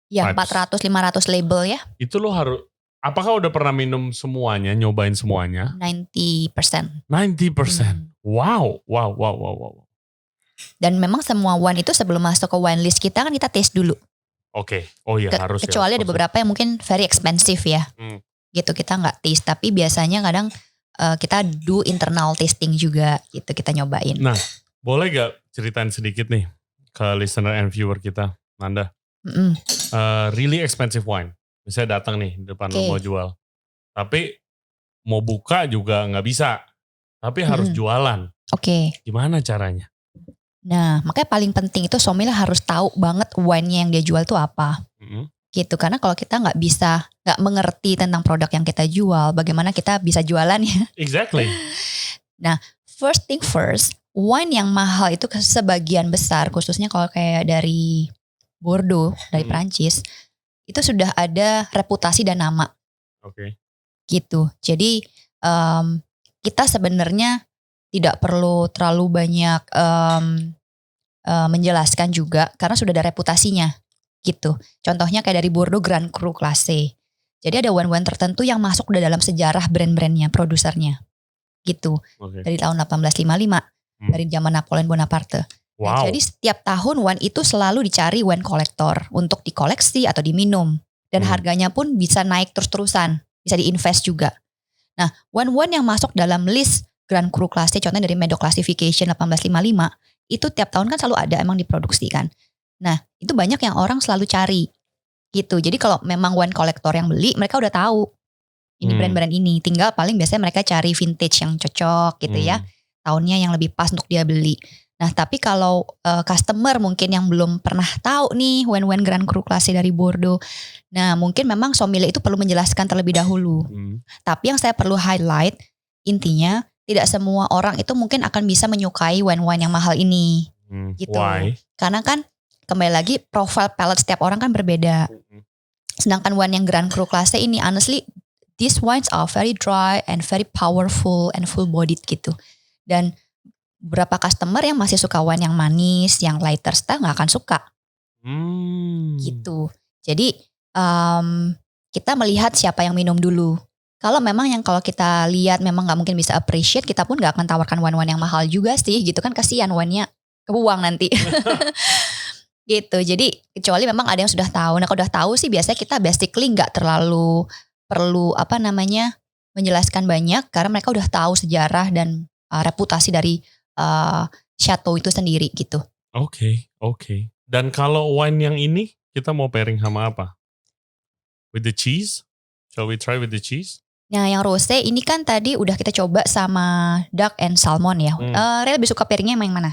Ya 400-500 label ya. Itu lo harus, apakah udah pernah minum semuanya, nyobain semuanya? 90%. 90%. Wow. Dan memang semua wine itu sebelum masuk ke wine list kita kan kita taste dulu. Oke. Oh iya harus. Kecuali ada beberapa yang mungkin very expensive ya. Gitu kita gak taste. Tapi biasanya kadang kita do internal tasting juga gitu. Kita nyobain. Nah boleh gak ceritain sedikit nih ke listener and viewer kita, Nanda. Really expensive wine. Misalnya datang nih depan lo mau jual. Tapi mau buka juga gak bisa. Tapi harus jualan. Oke. Gimana caranya? Nah, makanya paling penting itu sommelier harus tahu banget wine-nya yang dia jual itu apa. Gitu, karena kalau kita nggak mengerti tentang produk yang kita jual, bagaimana kita bisa jualan ya. Exactly. Nah, first thing first, wine yang mahal itu sebagian besar, khususnya kalau kayak dari Bordeaux, dari Prancis, itu sudah ada reputasi dan nama. Oke. Gitu. Jadi kita sebenarnya tidak perlu terlalu banyak menjelaskan juga, karena sudah ada reputasinya. Gitu. Contohnya kayak dari Bordeaux Grand Cru Classé. Jadi ada wine-wine tertentu yang masuk udah dalam sejarah brand-brandnya, produsernya. Gitu. Okay. Dari tahun 1855, dari zaman Napoleon Bonaparte. Wow. Nah, jadi setiap tahun wine itu selalu dicari wine collector untuk dikoleksi atau diminum. Dan harganya pun bisa naik terus-terusan, bisa diinvest juga. Nah, wine-wine yang masuk dalam list Grand Cru Classé, contohnya dari Medoc Classification 1855, itu tiap tahun kan selalu ada emang diproduksi kan. Nah, itu banyak yang orang selalu cari gitu. Jadi kalau memang wine collector yang beli, mereka udah tahu ini brand-brand ini. Tinggal paling biasanya mereka cari vintage yang cocok gitu ya. Tahunnya yang lebih pas untuk dia beli. Nah, tapi kalau customer mungkin yang belum pernah tahu nih wine-wine Grand Cru Classé dari Bordeaux. Nah, mungkin memang sommelier itu perlu menjelaskan terlebih dahulu. Tapi yang saya perlu highlight, intinya tidak semua orang itu mungkin akan bisa menyukai wine-wine yang mahal ini. Gitu. Why? Karena kan kembali lagi profile palate setiap orang kan berbeda. Sedangkan wine yang Grand Cru Classé ini honestly these wines are very dry and very powerful and full bodied gitu. Dan beberapa customer yang masih suka wine yang manis, yang lighter style gak akan suka. Gitu. Jadi kita melihat siapa yang minum dulu. Kalau memang yang kalau kita lihat memang gak mungkin bisa appreciate, kita pun gak akan tawarkan wine-wine yang mahal juga sih gitu kan, kasihan wine-nya kebuang nanti. Gitu. Jadi kecuali memang ada yang sudah tahu. Nah, kalau udah tahu sih biasanya kita basically nggak terlalu perlu menjelaskan banyak, karena mereka udah tahu sejarah dan reputasi dari chateau itu sendiri gitu. Oke. Dan kalau wine yang ini kita mau pairing sama apa? With the cheese? Shall we try with the cheese? Nah, yang rosé ini kan tadi udah kita coba sama duck and salmon ya. Ray lebih suka pairingnya yang mana?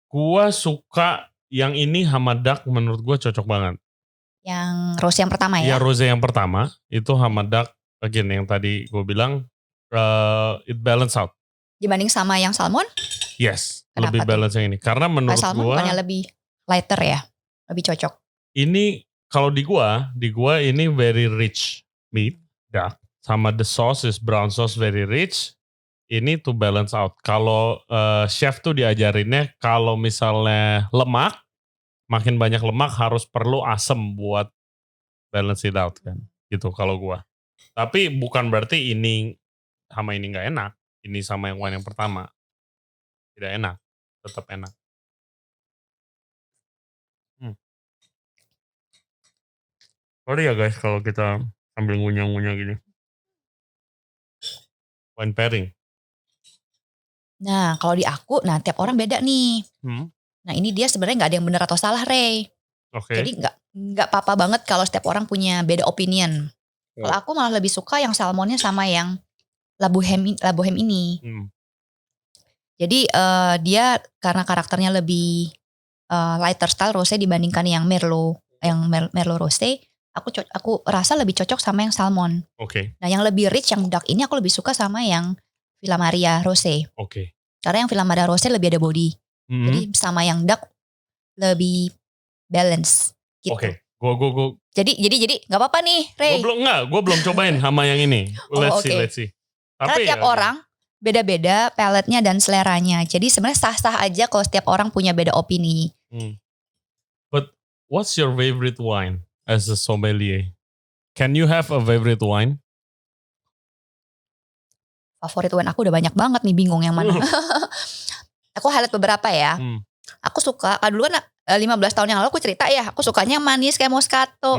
Gua suka yang ini sama duck, menurut gue cocok banget. Yang rosé yang pertama ya? Iya, rosé yang pertama itu sama duck, again yang tadi gue bilang it balance out. Dibanding sama yang salmon? Yes. Kenapa lebih balance yang ini. Karena menurut gue salmon bukannya lebih lighter ya? Lebih cocok. Ini kalau di gua ini very rich meat, duck. Sama the sauce is brown sauce very rich. Ini to balance out. Kalau chef tuh diajarinnya kalau misalnya lemak, makin banyak lemak harus perlu asam buat balance it out kan. Gitu kalau gua. Tapi bukan berarti ini sama ini nggak enak. Ini sama yang wine yang pertama tidak enak. Tetap enak. Sorry ya guys kalau kita sambil ngunyah-ngunyah gini. Wine pairing. Nah, kalau di aku, tiap orang beda nih. Nah, ini dia sebenarnya nggak ada yang benar atau salah, Ray. Okay. Jadi nggak apa-apa banget kalau setiap orang punya beda opinion. Kalau aku malah lebih suka yang salmonnya sama yang La Bohème ini. Jadi dia karena karakternya lebih lighter style rosé dibandingkan yang Merlot rosé. Aku rasa lebih cocok sama yang salmon. Oke. Nah, yang lebih rich yang dark ini aku lebih suka sama yang Villa Maria rosé. Oke. Karena yang Villa Maria rosé lebih ada body. Jadi sama yang dark lebih balance gitu. Oke. Gue. Jadi nggak apa-apa nih, Ray. Gue belum cobain sama yang ini. Let's see. Karena tiap orang beda-beda palate-nya dan seleranya. Jadi sebenarnya sah-sah aja kalau setiap orang punya beda opini. But what's your favorite wine as a sommelier? Can you have a favorite wine? Favorit wine aku udah banyak banget nih, bingung yang mana. Aku highlight beberapa ya. Aku suka, dulu kan 15 tahun yang lalu aku cerita ya, aku sukanya yang manis kayak Moscato.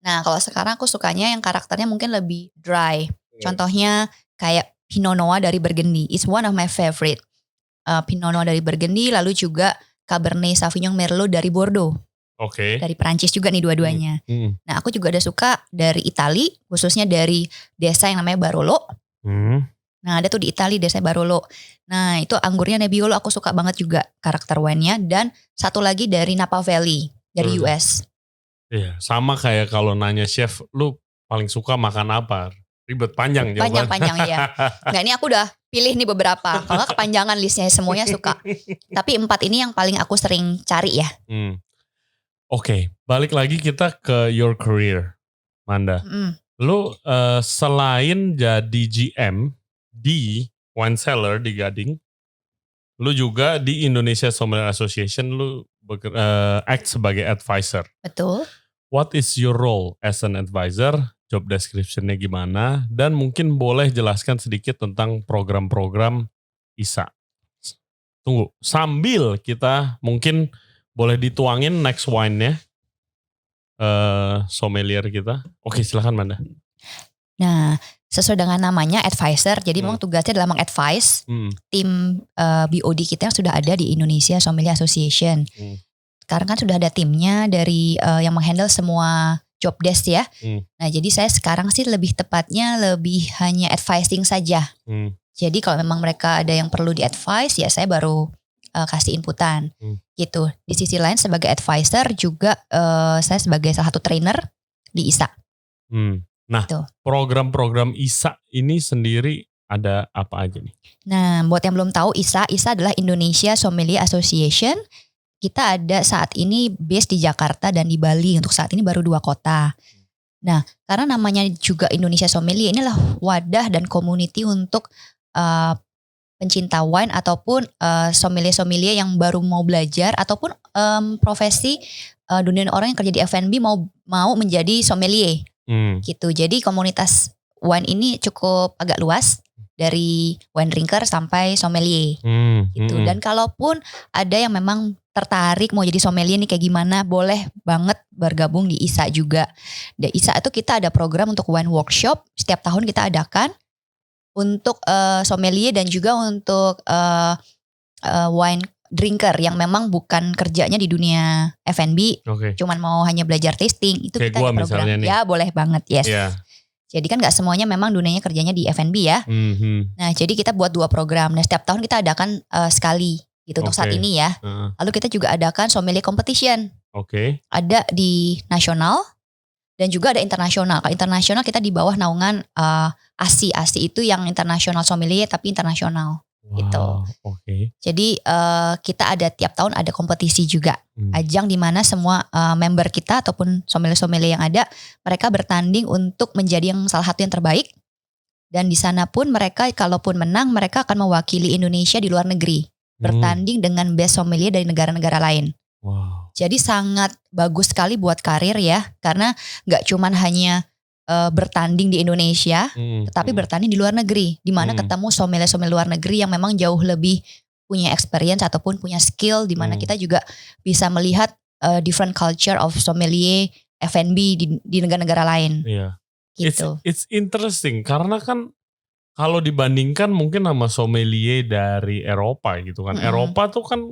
Nah, kalau sekarang aku sukanya yang karakternya mungkin lebih dry. Contohnya kayak Pinot Noir dari Burgundy. It's one of my favorite. Pinot Noir dari Burgundy, lalu juga Cabernet Sauvignon Merlot dari Bordeaux. Oke. Dari Perancis juga nih dua-duanya. Nah, aku juga ada suka dari Itali, khususnya dari desa yang namanya Barolo. Nah, ada tuh di Itali desa Barolo. Nah, itu anggurnya Nebbiolo aku suka banget juga karakter wine-nya. Dan satu lagi dari Napa Valley dari US. Iya, sama kayak kalau nanya chef, lu paling suka makan apa? Ribet panjang jawaban. Panjang-panjang ya. Nggak, ini aku udah pilih nih beberapa. Kalau nggak kepanjangan listnya, semuanya suka. Tapi 4 ini yang paling aku sering cari ya. Oke, balik lagi kita ke your career, Manda. Lu selain jadi GM di wine cellar di Gading, lu juga di Indonesia Sommelier Association, lu act sebagai advisor. Betul. What is your role as an advisor? Job description-nya gimana? Dan mungkin boleh jelaskan sedikit tentang program-program ISA. Tunggu, sambil kita mungkin boleh dituangin next wine-nya. Sommelier kita. Oke, silakan Manda. Nah, sesuai dengan namanya advisor, jadi memang tugasnya adalah mengadvise tim BOD kita yang sudah ada di Indonesia Sommelier Association. Sekarang kan sudah ada timnya dari yang menghandle semua job desk ya. Nah, jadi saya sekarang sih lebih tepatnya lebih hanya advising saja. Jadi kalau memang mereka ada yang perlu di-advise, ya saya baru kasih inputan gitu. Di sisi lain sebagai advisor juga saya sebagai salah satu trainer di ISA. Nah, gitu. Program-program ISA ini sendiri ada apa aja nih? Nah, buat yang belum tahu, ISA adalah Indonesia Sommelier Association. Kita ada saat ini base di Jakarta dan di Bali. Untuk saat ini baru 2 kota. Nah, karena namanya juga Indonesia Sommelier, inilah wadah dan community untuk pencinta wine ataupun sommelier-sommelier yang baru mau belajar ataupun profesi dunia orang yang kerja di F&B mau menjadi sommelier. Gitu. Jadi komunitas wine ini cukup agak luas. Dari wine drinker sampai sommelier gitu. Dan kalaupun ada yang memang tertarik mau jadi sommelier nih kayak gimana, boleh banget bergabung di ISA juga. Di ISA itu kita ada program untuk wine workshop, setiap tahun kita adakan untuk sommelier dan juga untuk wine drinker yang memang bukan kerjanya di dunia F&B, cuman mau hanya belajar tasting, itu kayak kita ada program. Ya boleh banget, yes. Yeah. Jadi kan gak semuanya memang dunianya kerjanya di F&B ya. Nah, jadi kita buat 2 program. Nah, setiap tahun kita adakan sekali gitu untuk saat ini ya. Lalu kita juga adakan sommelier competition. Ada di nasional dan juga ada internasional. Kalau internasional kita di bawah naungan ASI. ASI itu yang internasional sommelier tapi internasional. Gitu. Jadi kita ada tiap tahun ada kompetisi juga. Ajang di mana semua member kita ataupun sommelier-sommelier yang ada, mereka bertanding untuk menjadi yang salah satu yang terbaik. Dan di sana pun mereka kalaupun menang, mereka akan mewakili Indonesia di luar negeri. Bertanding dengan best sommelier dari negara-negara lain. Jadi sangat bagus sekali buat karir ya. Karena gak cuman hanya bertanding di Indonesia, tetapi bertanding di luar negeri, di mana ketemu sommelier-sommelier luar negeri yang memang jauh lebih punya experience ataupun punya skill, di mana kita juga bisa melihat different culture of sommelier F&B di negara-negara lain. Gitu. It's interesting karena kan kalau dibandingkan mungkin sama sommelier dari Eropa gitu kan, Eropa tuh kan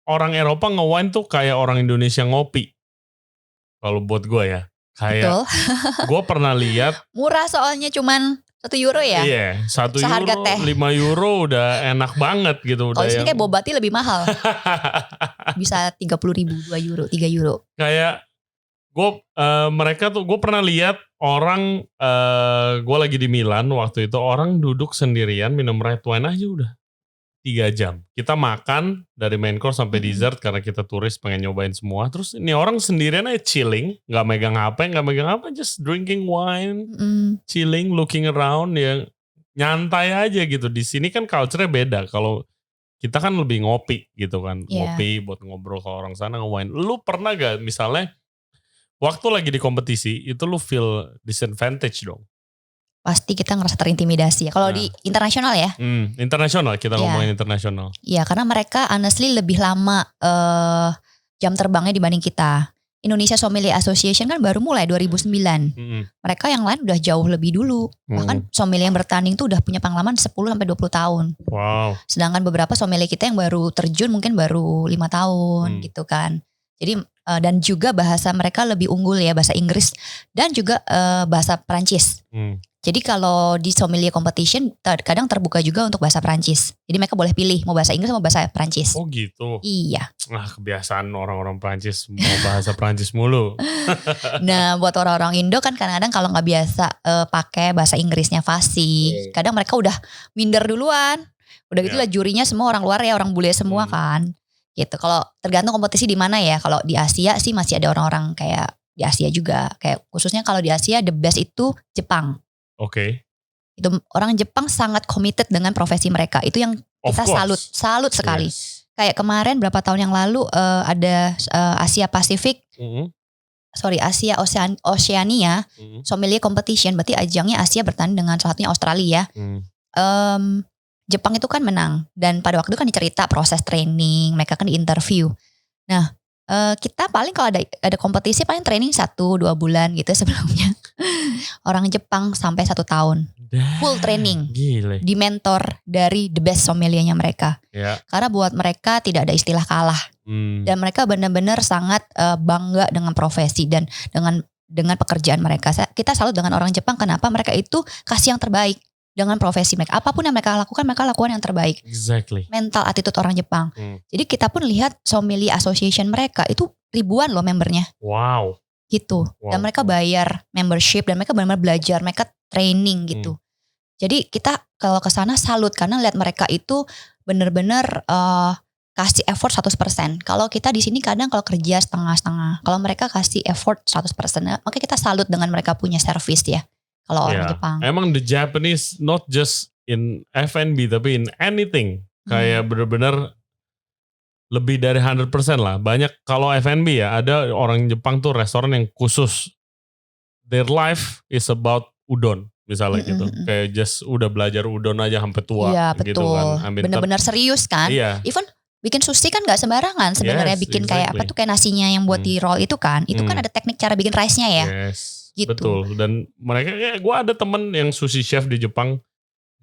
orang Eropa nge-wine tuh kayak orang Indonesia ngopi. Kalau buat gue ya. Kayak gue pernah lihat murah soalnya cuman €1 ya. Iya, Seharga €1, teh. €5 udah enak banget gitu. Kalau di sini kayak boba tea lebih mahal. Bisa 30.000, €2, €3. Kayak mereka tuh gue pernah lihat orang gue lagi di Milan waktu itu, orang duduk sendirian minum red wine aja udah 3 jam. Kita makan dari main course sampai dessert karena kita turis pengen nyobain semua. Terus ini orang sendirian aja chilling, gak megang HP, just drinking wine, chilling, looking around, ya nyantai aja gitu. Di sini kan culture-nya beda. Kalau kita kan lebih ngopi gitu kan, ngopi buat ngobrol ke orang sana nge-wine. Lu pernah gak misalnya waktu lagi di kompetisi itu lu feel disadvantage dong? Pasti kita ngerasa terintimidasi ya. Kalau di internasional ya. Internasional, kita ngomongin internasional. Iya, karena mereka honestly lebih lama jam terbangnya dibanding kita. Indonesia Sommelier Association kan baru mulai 2009. Mereka yang lain udah jauh lebih dulu. Bahkan sommelier yang bertanding tuh udah punya pengalaman 10-20 tahun. Wow. Sedangkan beberapa sommelier kita yang baru terjun mungkin baru 5 tahun gitu kan. Jadi dan juga bahasa mereka lebih unggul ya, bahasa Inggris dan juga bahasa Perancis. Jadi kalau di sommelier competition kadang terbuka juga untuk bahasa Perancis. Jadi mereka boleh pilih mau bahasa Inggris mau bahasa Perancis. Oh gitu. Iya. Kebiasaan orang-orang Perancis mau bahasa Perancis mulu. Nah buat orang-orang Indo kan kadang-kadang kalau nggak biasa pakai bahasa Inggrisnya fasih, kadang mereka udah minder duluan. Udah gitulah jurinya semua orang luar ya, orang bule semua kan. Gitu. Kalau tergantung kompetisi di mana ya. Kalau di Asia sih masih ada orang-orang kayak di Asia juga. Kayak khususnya kalau di Asia the best itu Jepang. Oke. Itu orang Jepang sangat committed dengan profesi mereka. Itu yang kita salut sekali. Yes. Kayak kemarin berapa tahun yang lalu ada Asia Pasifik, Asia Oceania sommelier competition. Berarti ajangnya Asia bertanding dengan salah satunya Australia. Jepang itu kan menang dan pada waktu itu kan dicerita proses training, mereka kan di interview. Nah kita paling kalau ada kompetisi paling training 1-2 bulan gitu sebelumnya. Orang Jepang sampai 1 tahun full training. Gile. Di mentor dari the best sommeliernya mereka. Karena buat mereka tidak ada istilah kalah. Dan mereka benar-benar sangat bangga dengan profesi dan dengan pekerjaan mereka. Kita salut dengan orang Jepang, kenapa mereka itu kasih yang terbaik dengan profesi mereka. Apapun yang mereka lakukan yang terbaik. Exactly. Mental attitude orang Jepang. Jadi kita pun lihat sommelier association mereka itu ribuan loh membernya. Wow. Gitu. Dan mereka bayar membership dan mereka benar-benar belajar, mereka training gitu. Jadi kita kalau ke sana salut karena lihat mereka itu benar-benar kasih effort 100%. Kalau kita di sini kadang kalau kerja setengah-setengah. Kalau mereka kasih effort 100%. Maka kita salut dengan mereka punya service ya. Kalau orang Jepang. Emang the Japanese not just in F&B tapi in anything. Kayak benar-benar lebih dari 100% lah. Banyak kalau F&B ya, ada orang Jepang tuh restoran yang khusus their life is about udon misalnya gitu. Kayak just udah belajar udon aja sampai tua. Iya betul. Gitu kan. Benar-benar serius kan. Iya. Even bikin sushi kan gak sembarangan sebenarnya. Bikin kayak apa tuh kayak nasinya yang buat di roll itu kan. Itu kan ada teknik cara bikin rice-nya ya. Yes. Gitu. Betul. Dan mereka gue ada temen yang sushi chef di Jepang.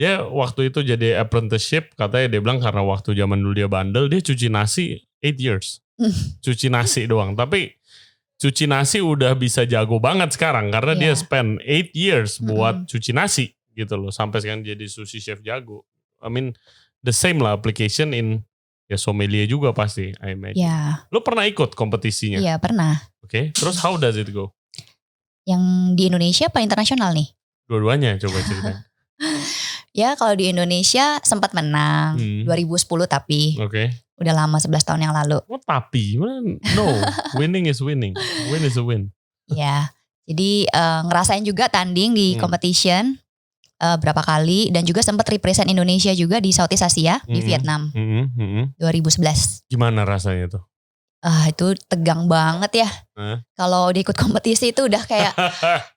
Dia waktu itu jadi apprenticeship, katanya dia bilang karena waktu zaman dulu dia bandel, dia cuci nasi 8 years. Cuci nasi doang. Tapi cuci nasi udah bisa jago banget sekarang karena dia spend 8 years buat cuci nasi gitu loh. Sampai sekarang jadi sushi chef jago. I mean the same lah application in ya sommelier juga pasti I imagine. Lo pernah ikut kompetisinya? Iya pernah. Oke. Terus how does it go? Yang di Indonesia apa internasional nih? Dua-duanya coba ceritain. Ya kalau di Indonesia sempat menang 2010 tapi udah lama 11 tahun yang lalu. Oh tapi? No, winning is winning. Win is a win. Ya, jadi ngerasain juga tanding di competition berapa kali dan juga sempat represent Indonesia juga di Southeast Asia di Vietnam 2011. Gimana rasanya tuh? Itu tegang banget ya. Kalau diikut kompetisi itu udah kayak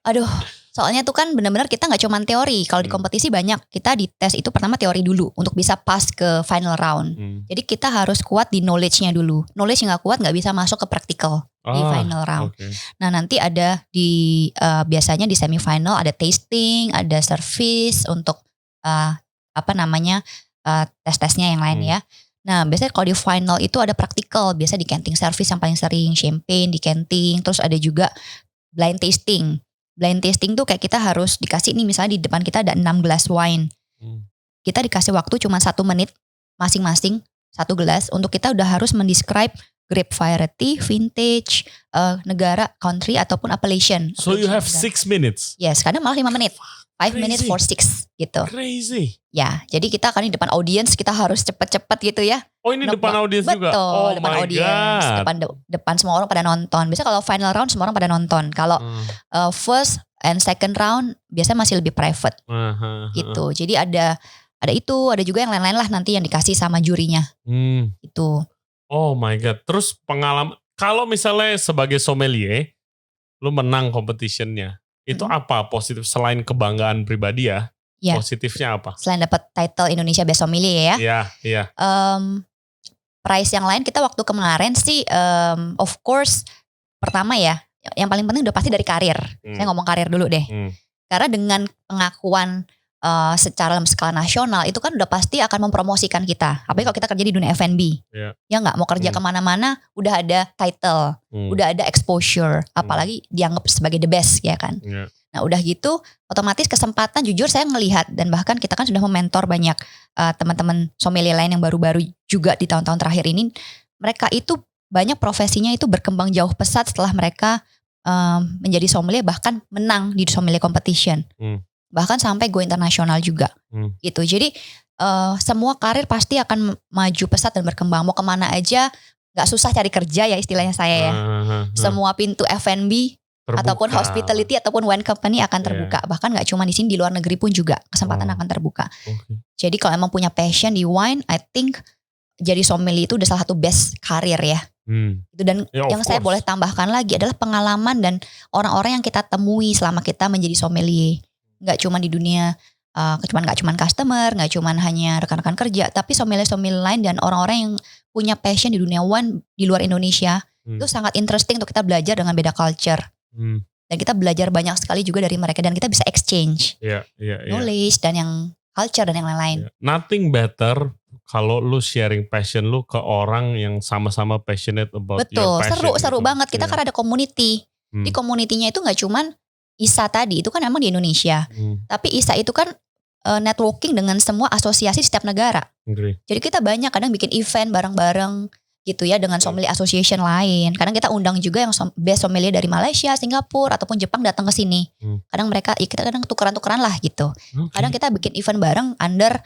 aduh. Soalnya tuh kan benar-benar kita gak cuma teori. Kalau di kompetisi banyak. Kita di tes itu pertama teori dulu. Untuk bisa pass ke final round. Jadi kita harus kuat di knowledge-nya dulu. Knowledge gak kuat gak bisa masuk ke practical di final round. Nah nanti ada di biasanya di semifinal ada tasting, ada service untuk tes-tesnya yang lain ya. Nah biasanya kalau di final itu ada practical. Biasa di canting service yang paling sering. Champagne di canting. Terus ada juga blind tasting. Blind tasting tuh kayak kita harus dikasih nih misalnya di depan kita ada 6 gelas wine. Kita dikasih waktu cuma 1 menit masing-masing 1 gelas untuk kita udah harus mendescribe grape variety, vintage, negara, country ataupun appellation. So you have 6 minutes? Yes, kadang malah 5 menit. 5 minutes for 6 gitu. Crazy. Ya, jadi kita akan di depan audience kita harus cepet-cepet gitu ya. Oh ini depan audiens juga? Betul, depan audiens. Depan semua orang pada nonton. Biasanya kalau final round semua orang pada nonton. Kalau first and second round biasanya masih lebih private. Gitu. Jadi ada itu, ada juga yang lain-lain lah nanti yang dikasih sama jurinya. Itu. Oh my God. Terus pengalaman, kalau misalnya sebagai sommelier, lu menang competitionnya. Itu apa positif selain kebanggaan pribadi ya? Positifnya apa? Selain dapat title Indonesia Best Sommelier ya. Iya. Prize yang lain kita waktu kemarin sih of course pertama ya, yang paling penting udah pasti dari karir. Saya ngomong karir dulu deh. Karena dengan pengakuan secara dalam skala nasional itu kan udah pasti akan mempromosikan kita. Apalagi kalau kita kerja di dunia F&B. Ya nggak mau kerja kemana-mana udah ada title, udah ada exposure. Apalagi dianggap sebagai the best ya kan. Nah udah gitu otomatis kesempatan jujur saya ngelihat dan bahkan kita kan sudah mementor banyak teman-teman sommelier lain yang baru-baru juga di tahun-tahun terakhir ini. Mereka itu banyak profesinya itu berkembang jauh pesat setelah mereka menjadi sommelier bahkan menang di sommelier competition. Bahkan sampai go internasional juga gitu. Jadi semua karir pasti akan maju pesat dan berkembang. Mau kemana aja gak susah cari kerja ya istilahnya saya ya. Semua pintu F&B terbuka. Ataupun hospitality ataupun wine company akan terbuka. Bahkan gak cuma di sini, di luar negeri pun juga kesempatan akan terbuka. Jadi kalau emang punya passion di wine, I think jadi sommelier itu udah salah satu best karir ya. Dan yang saya boleh tambahkan lagi adalah pengalaman dan orang-orang yang kita temui selama kita menjadi sommelier. Gak cuma di dunia gak cuma customer, gak cuma hanya rekan-rekan kerja, tapi sommelier-sommelier lain dan orang-orang yang punya passion di dunia wine di luar Indonesia. Itu sangat interesting untuk kita belajar dengan beda culture. Dan kita belajar banyak sekali juga dari mereka dan kita bisa exchange knowledge dan yang culture dan yang lain-lain. Nothing better kalau lu sharing passion lu ke orang yang sama-sama passionate about your passion. Betul, seru banget. Kita kan ada community. Di community-nya itu gak cuman ISA tadi, itu kan emang di Indonesia. Tapi ISA itu kan networking dengan semua asosiasi di setiap negara. Jadi kita banyak kadang bikin event bareng-bareng gitu ya dengan sommelier association lain. Kadang kita undang juga yang best sommelier dari Malaysia, Singapura ataupun Jepang datang ke sini. Kadang mereka kita kadang tukeran-tukeran lah gitu. Kadang kita bikin event bareng under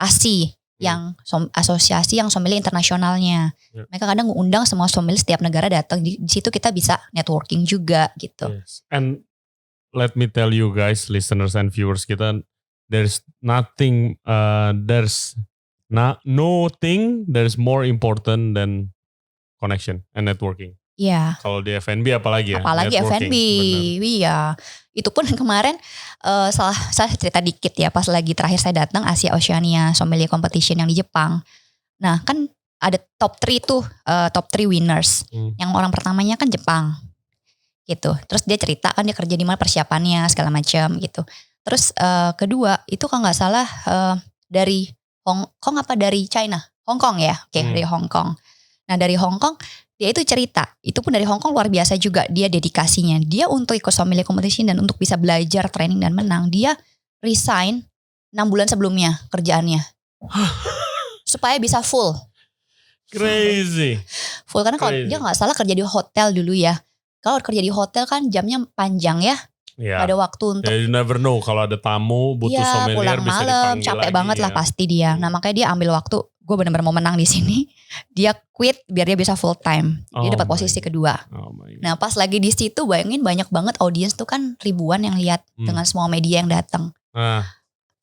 ASI yang asosiasi yang sommelier internasionalnya. Mereka kadang undang semua sommelier setiap negara datang. Di situ kita bisa networking juga gitu. And let me tell you guys, listeners and viewers kita, there's nothing there's more important than connection and networking. Iya. Kalau di F&B apalagi ya. Apalagi F&B, iya. Itu pun kemarin saya cerita dikit ya pas lagi terakhir saya datang Asia Oceania Sommelier Competition yang di Jepang. Nah kan ada top 3 tuh, top 3 winners. Yang orang pertamanya kan Jepang gitu. Terus dia cerita kan dia kerja di mana persiapannya segala macam gitu. Terus kedua itu kalau nggak salah dari Hong Kong apa dari China? Hong Kong ya, oke, dari Hong Kong. Nah dari Hong Kong dia itu cerita, itu pun dari Hong Kong luar biasa juga dia dedikasinya. Dia untuk ikut sommelier competition dan untuk bisa belajar training dan menang, dia resign 6 bulan sebelumnya kerjaannya. Supaya bisa full. Crazy. Full karena kalau dia gak salah kerja di hotel dulu ya. Kalau kerja di hotel kan jamnya panjang ya. Ada waktu untuk you never know kalau ada tamu butuh sommelier pulang bisa malam, dipanggil capek lagi, banget lah pasti dia. Nah makanya dia ambil waktu, gue benar-benar mau menang di sini. Dia quit biar dia bisa full time. Dia dapat posisi kedua. Nah pas lagi di situ bayangin banyak banget audiens tuh kan ribuan yang lihat dengan semua media yang datang.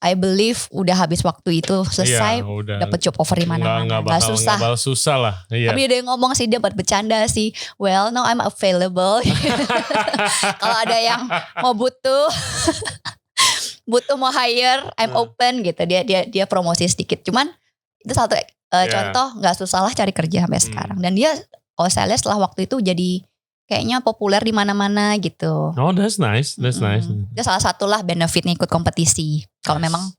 I believe udah habis waktu itu selesai dapat job offer di mana-mana. Gak susah. Gak susah lah. Tapi dia ngomong sih, dia buat bercanda sih. Well, now I'm available. Kalau ada yang mau butuh mau hire, I'm open gitu. Dia promosi sedikit. Cuman itu satu contoh nggak susah lah cari kerja sampai sekarang. Dan dia kalau saya lihat setelah waktu itu jadi kayaknya populer di mana-mana gitu. Oh, that's nice. That's nice. Itu salah satulah benefitnya ikut kompetisi. Kalau memang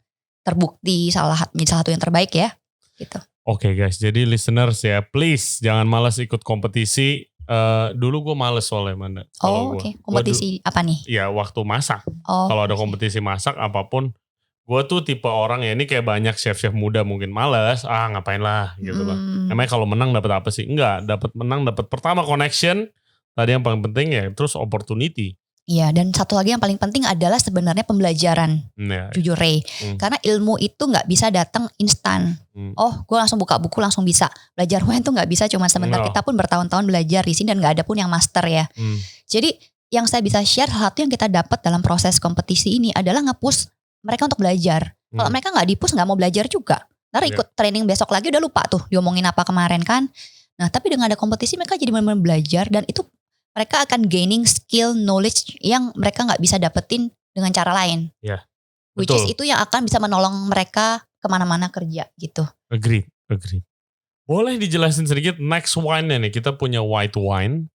terbukti salah satu yang terbaik ya, gitu. Oke guys, jadi listeners ya, please jangan malas ikut kompetisi. Dulu gue males soalnya mana. Oke. Kompetisi apa nih? Ya waktu masak. Kalau ada kompetisi masak apapun, gue tuh tipe orang ya ini kayak banyak chef-chef muda mungkin malas. Ngapain lah gitu lah. Emangnya kalau menang dapat apa sih? Enggak, dapat pertama connection. Tadi yang paling penting ya, terus opportunity. Iya, dan satu lagi yang paling penting adalah sebenarnya pembelajaran. Jujur Ray. Karena ilmu itu gak bisa datang instan. Gue langsung buka buku langsung bisa. Belajar wine tuh gak bisa cuma sebentar. Kita pun bertahun-tahun belajar di sini dan gak ada pun yang master ya. Jadi yang saya bisa share, satu yang kita dapat dalam proses kompetisi ini adalah nge-push mereka untuk belajar. Kalau mereka gak di-push gak mau belajar juga. Ntar ikut training besok lagi udah lupa tuh diomongin apa kemarin kan. Nah tapi dengan ada kompetisi mereka jadi benar-benar belajar dan itu mereka akan gaining skill, knowledge yang mereka gak bisa dapetin dengan cara lain. Which is itu yang akan bisa menolong mereka kemana-mana kerja gitu. Agreed. Boleh dijelasin sedikit next wine-nya nih. Kita punya white wine.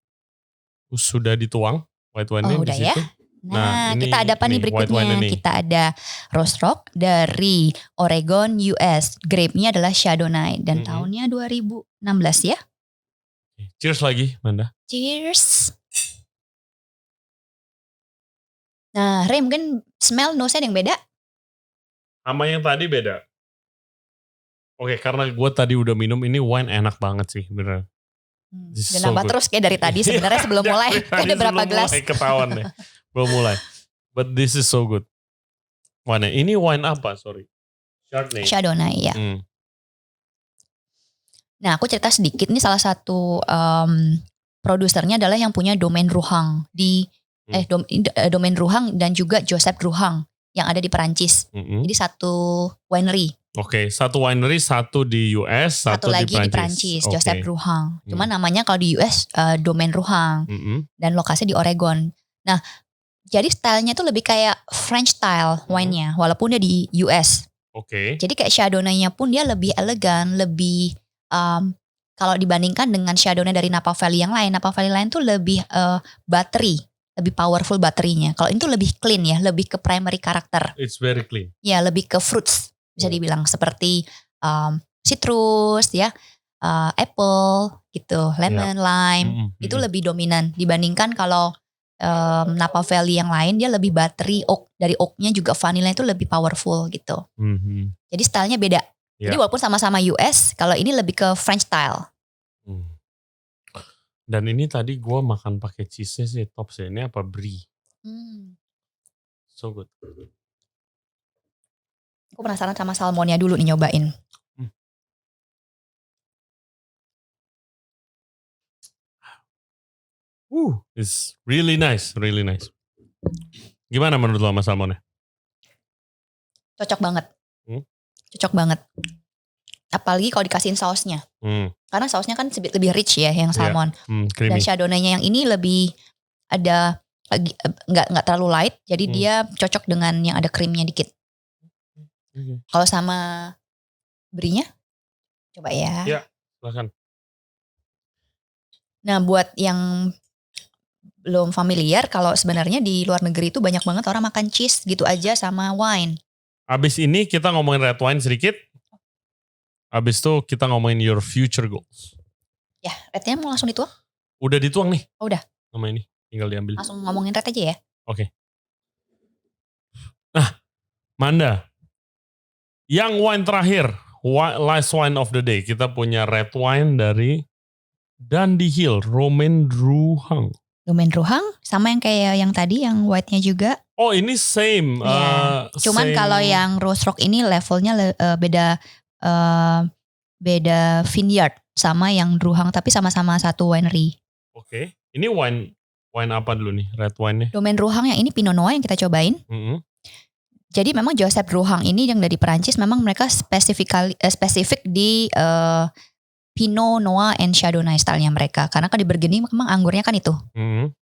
Sudah dituang white wine-nya di situ. Nah kita ada apa nih berikutnya? Kita ada Rose Rock dari Oregon, US. Grape-nya adalah Chardonnay dan tahunnya 2016 ya. Cheers lagi, Manda. Cheers. Nah, Ray mungkin smell nose-nya ada yang beda? Sama yang tadi beda. Oke, karena gue tadi udah minum, ini wine enak banget sih, bener. Dan nambah terus kayak dari tadi sebenarnya sebelum mulai. Ada berapa gelas? Mulai ketahuan deh. Belum mulai. But this is so good. Wine, ini wine apa? Sorry. Chardonnay, ya. Nah, aku cerita sedikit. Ini salah satu produsernya adalah yang punya Domaine Rouhang Domaine Rouhang dan juga Joseph Rouhang yang ada di Perancis. Jadi satu winery. Oke, satu winery, satu di US, satu lagi di Perancis, Joseph Rouhang. Cuma namanya kalau di US Domaine Rouhang dan lokasinya di Oregon. Nah, jadi stylenya tuh lebih kayak French style wine-nya, walaupun dia di US. Oke. Jadi kayak Chardonnay-nya pun dia lebih elegan, lebih kalau dibandingkan dengan Chardonnay dari Napa Valley yang lain. Napa Valley lain tuh lebih buttery, lebih powerful batterinya. Kalau ini tuh lebih clean ya, lebih ke primary karakter. It's very clean. Ya, lebih ke fruits. Bisa dibilang seperti citrus ya, apple gitu, lemon, lime, itu lebih dominan dibandingkan kalau Napa Valley yang lain dia lebih battery, oak, dari oaknya juga vanilla itu lebih powerful gitu. Jadi stylenya beda. Jadi walaupun sama-sama US, kalau ini lebih ke French style. Dan ini tadi gue makan pakai cheese sih top sih. Ini apa brie? So good. Aku penasaran sama salmonnya dulu nih nyobain. It's really nice, really nice. Gimana menurut lo sama salmonnya? Cocok banget. Cocok banget. Apalagi kalau dikasihin sausnya. Karena sausnya kan lebih rich ya yang salmon. Dan Chardonnay-nya yang ini lebih ada nggak terlalu light, jadi dia cocok dengan yang ada krimnya dikit. Kalau sama brie-nya, coba ya. Ya, silakan. Nah, buat yang belum familiar, kalau sebenarnya di luar negeri itu banyak banget orang makan cheese gitu aja sama wine. Abis ini kita ngomongin red wine sedikit. Abis itu kita ngomongin your future goals. Ya, rednya mau langsung dituang? Udah dituang nih. Oh, udah. Sama ini, tinggal diambil. Langsung ngomongin red aja ya? Oke. Nah, Manda. Yang wine terakhir, last wine of the day. Kita punya red wine dari Dundee Hill, Domaine Rouhang. Domaine Rouhang, sama yang kayak yang tadi, yang white-nya juga. Oh, ini same. Cuman kalau yang Rose Rock ini levelnya beda vineyard sama yang Rouhang, tapi sama-sama satu winery. Oke. Ini wine apa dulu nih, red wine-nya? Domaine Rouhang yang ini Pinot Noir yang kita cobain. Jadi memang Joseph Rouhang ini yang dari Perancis, memang mereka spesifik di Pinot Noir and Chardonnay stylenya mereka. Karena kan di Burgundy memang anggurnya kan itu.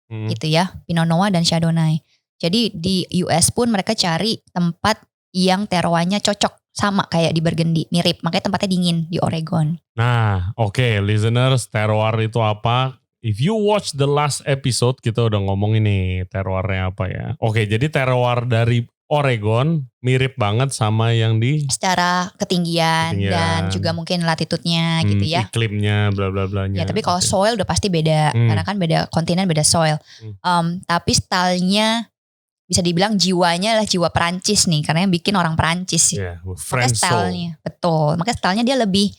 Gitu ya, Pinot Noir dan Chardonnay. Jadi di US pun mereka cari tempat yang terroirnya cocok. Sama kayak di Burgundy, mirip. Makanya tempatnya dingin di Oregon. Nah, oke, listeners, terroir itu apa? If you watch the last episode, kita udah ngomongin nih terroirnya apa ya. Oke, jadi terroir dari Oregon mirip banget sama yang di secara ketinggian dan juga mungkin latitudenya gitu ya. Iklimnya bla bla blanya. Ya, tapi kalau soil udah pasti beda karena kan beda kontinen, beda soil. Tapi stylenya bisa dibilang jiwanya adalah jiwa Perancis nih, karena yang bikin orang Perancis sih. French stylenya, betul. Makanya stylenya dia lebih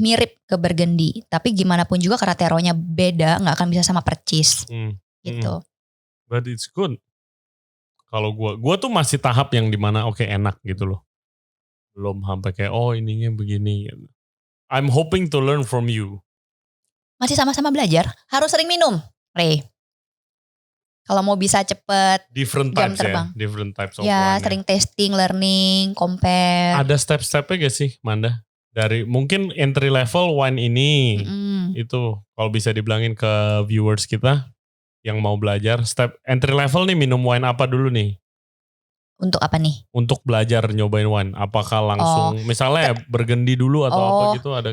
mirip ke Burgundy. Tapi gimana pun juga karena terroirnya beda, nggak akan bisa sama percis. Gitu. But it's good. Kalau gue tuh masih tahap yang dimana enak gitu loh. Belum sampai kayak ininya begini. I'm hoping to learn from you. Masih sama-sama belajar. Harus sering minum, Ray. Kalau mau bisa cepet different jam types terbang. Ya, different types of ya, wine. Sering tasting, learning, compare. Ada step-stepnya gak sih, Manda? Dari mungkin entry level wine ini, itu kalau bisa dibilangin ke viewers kita yang mau belajar, step entry level nih minum wine apa dulu nih? Untuk apa nih? Untuk belajar nyobain wine. Apakah langsung misalnya Burgundy dulu atau apa gitu ada?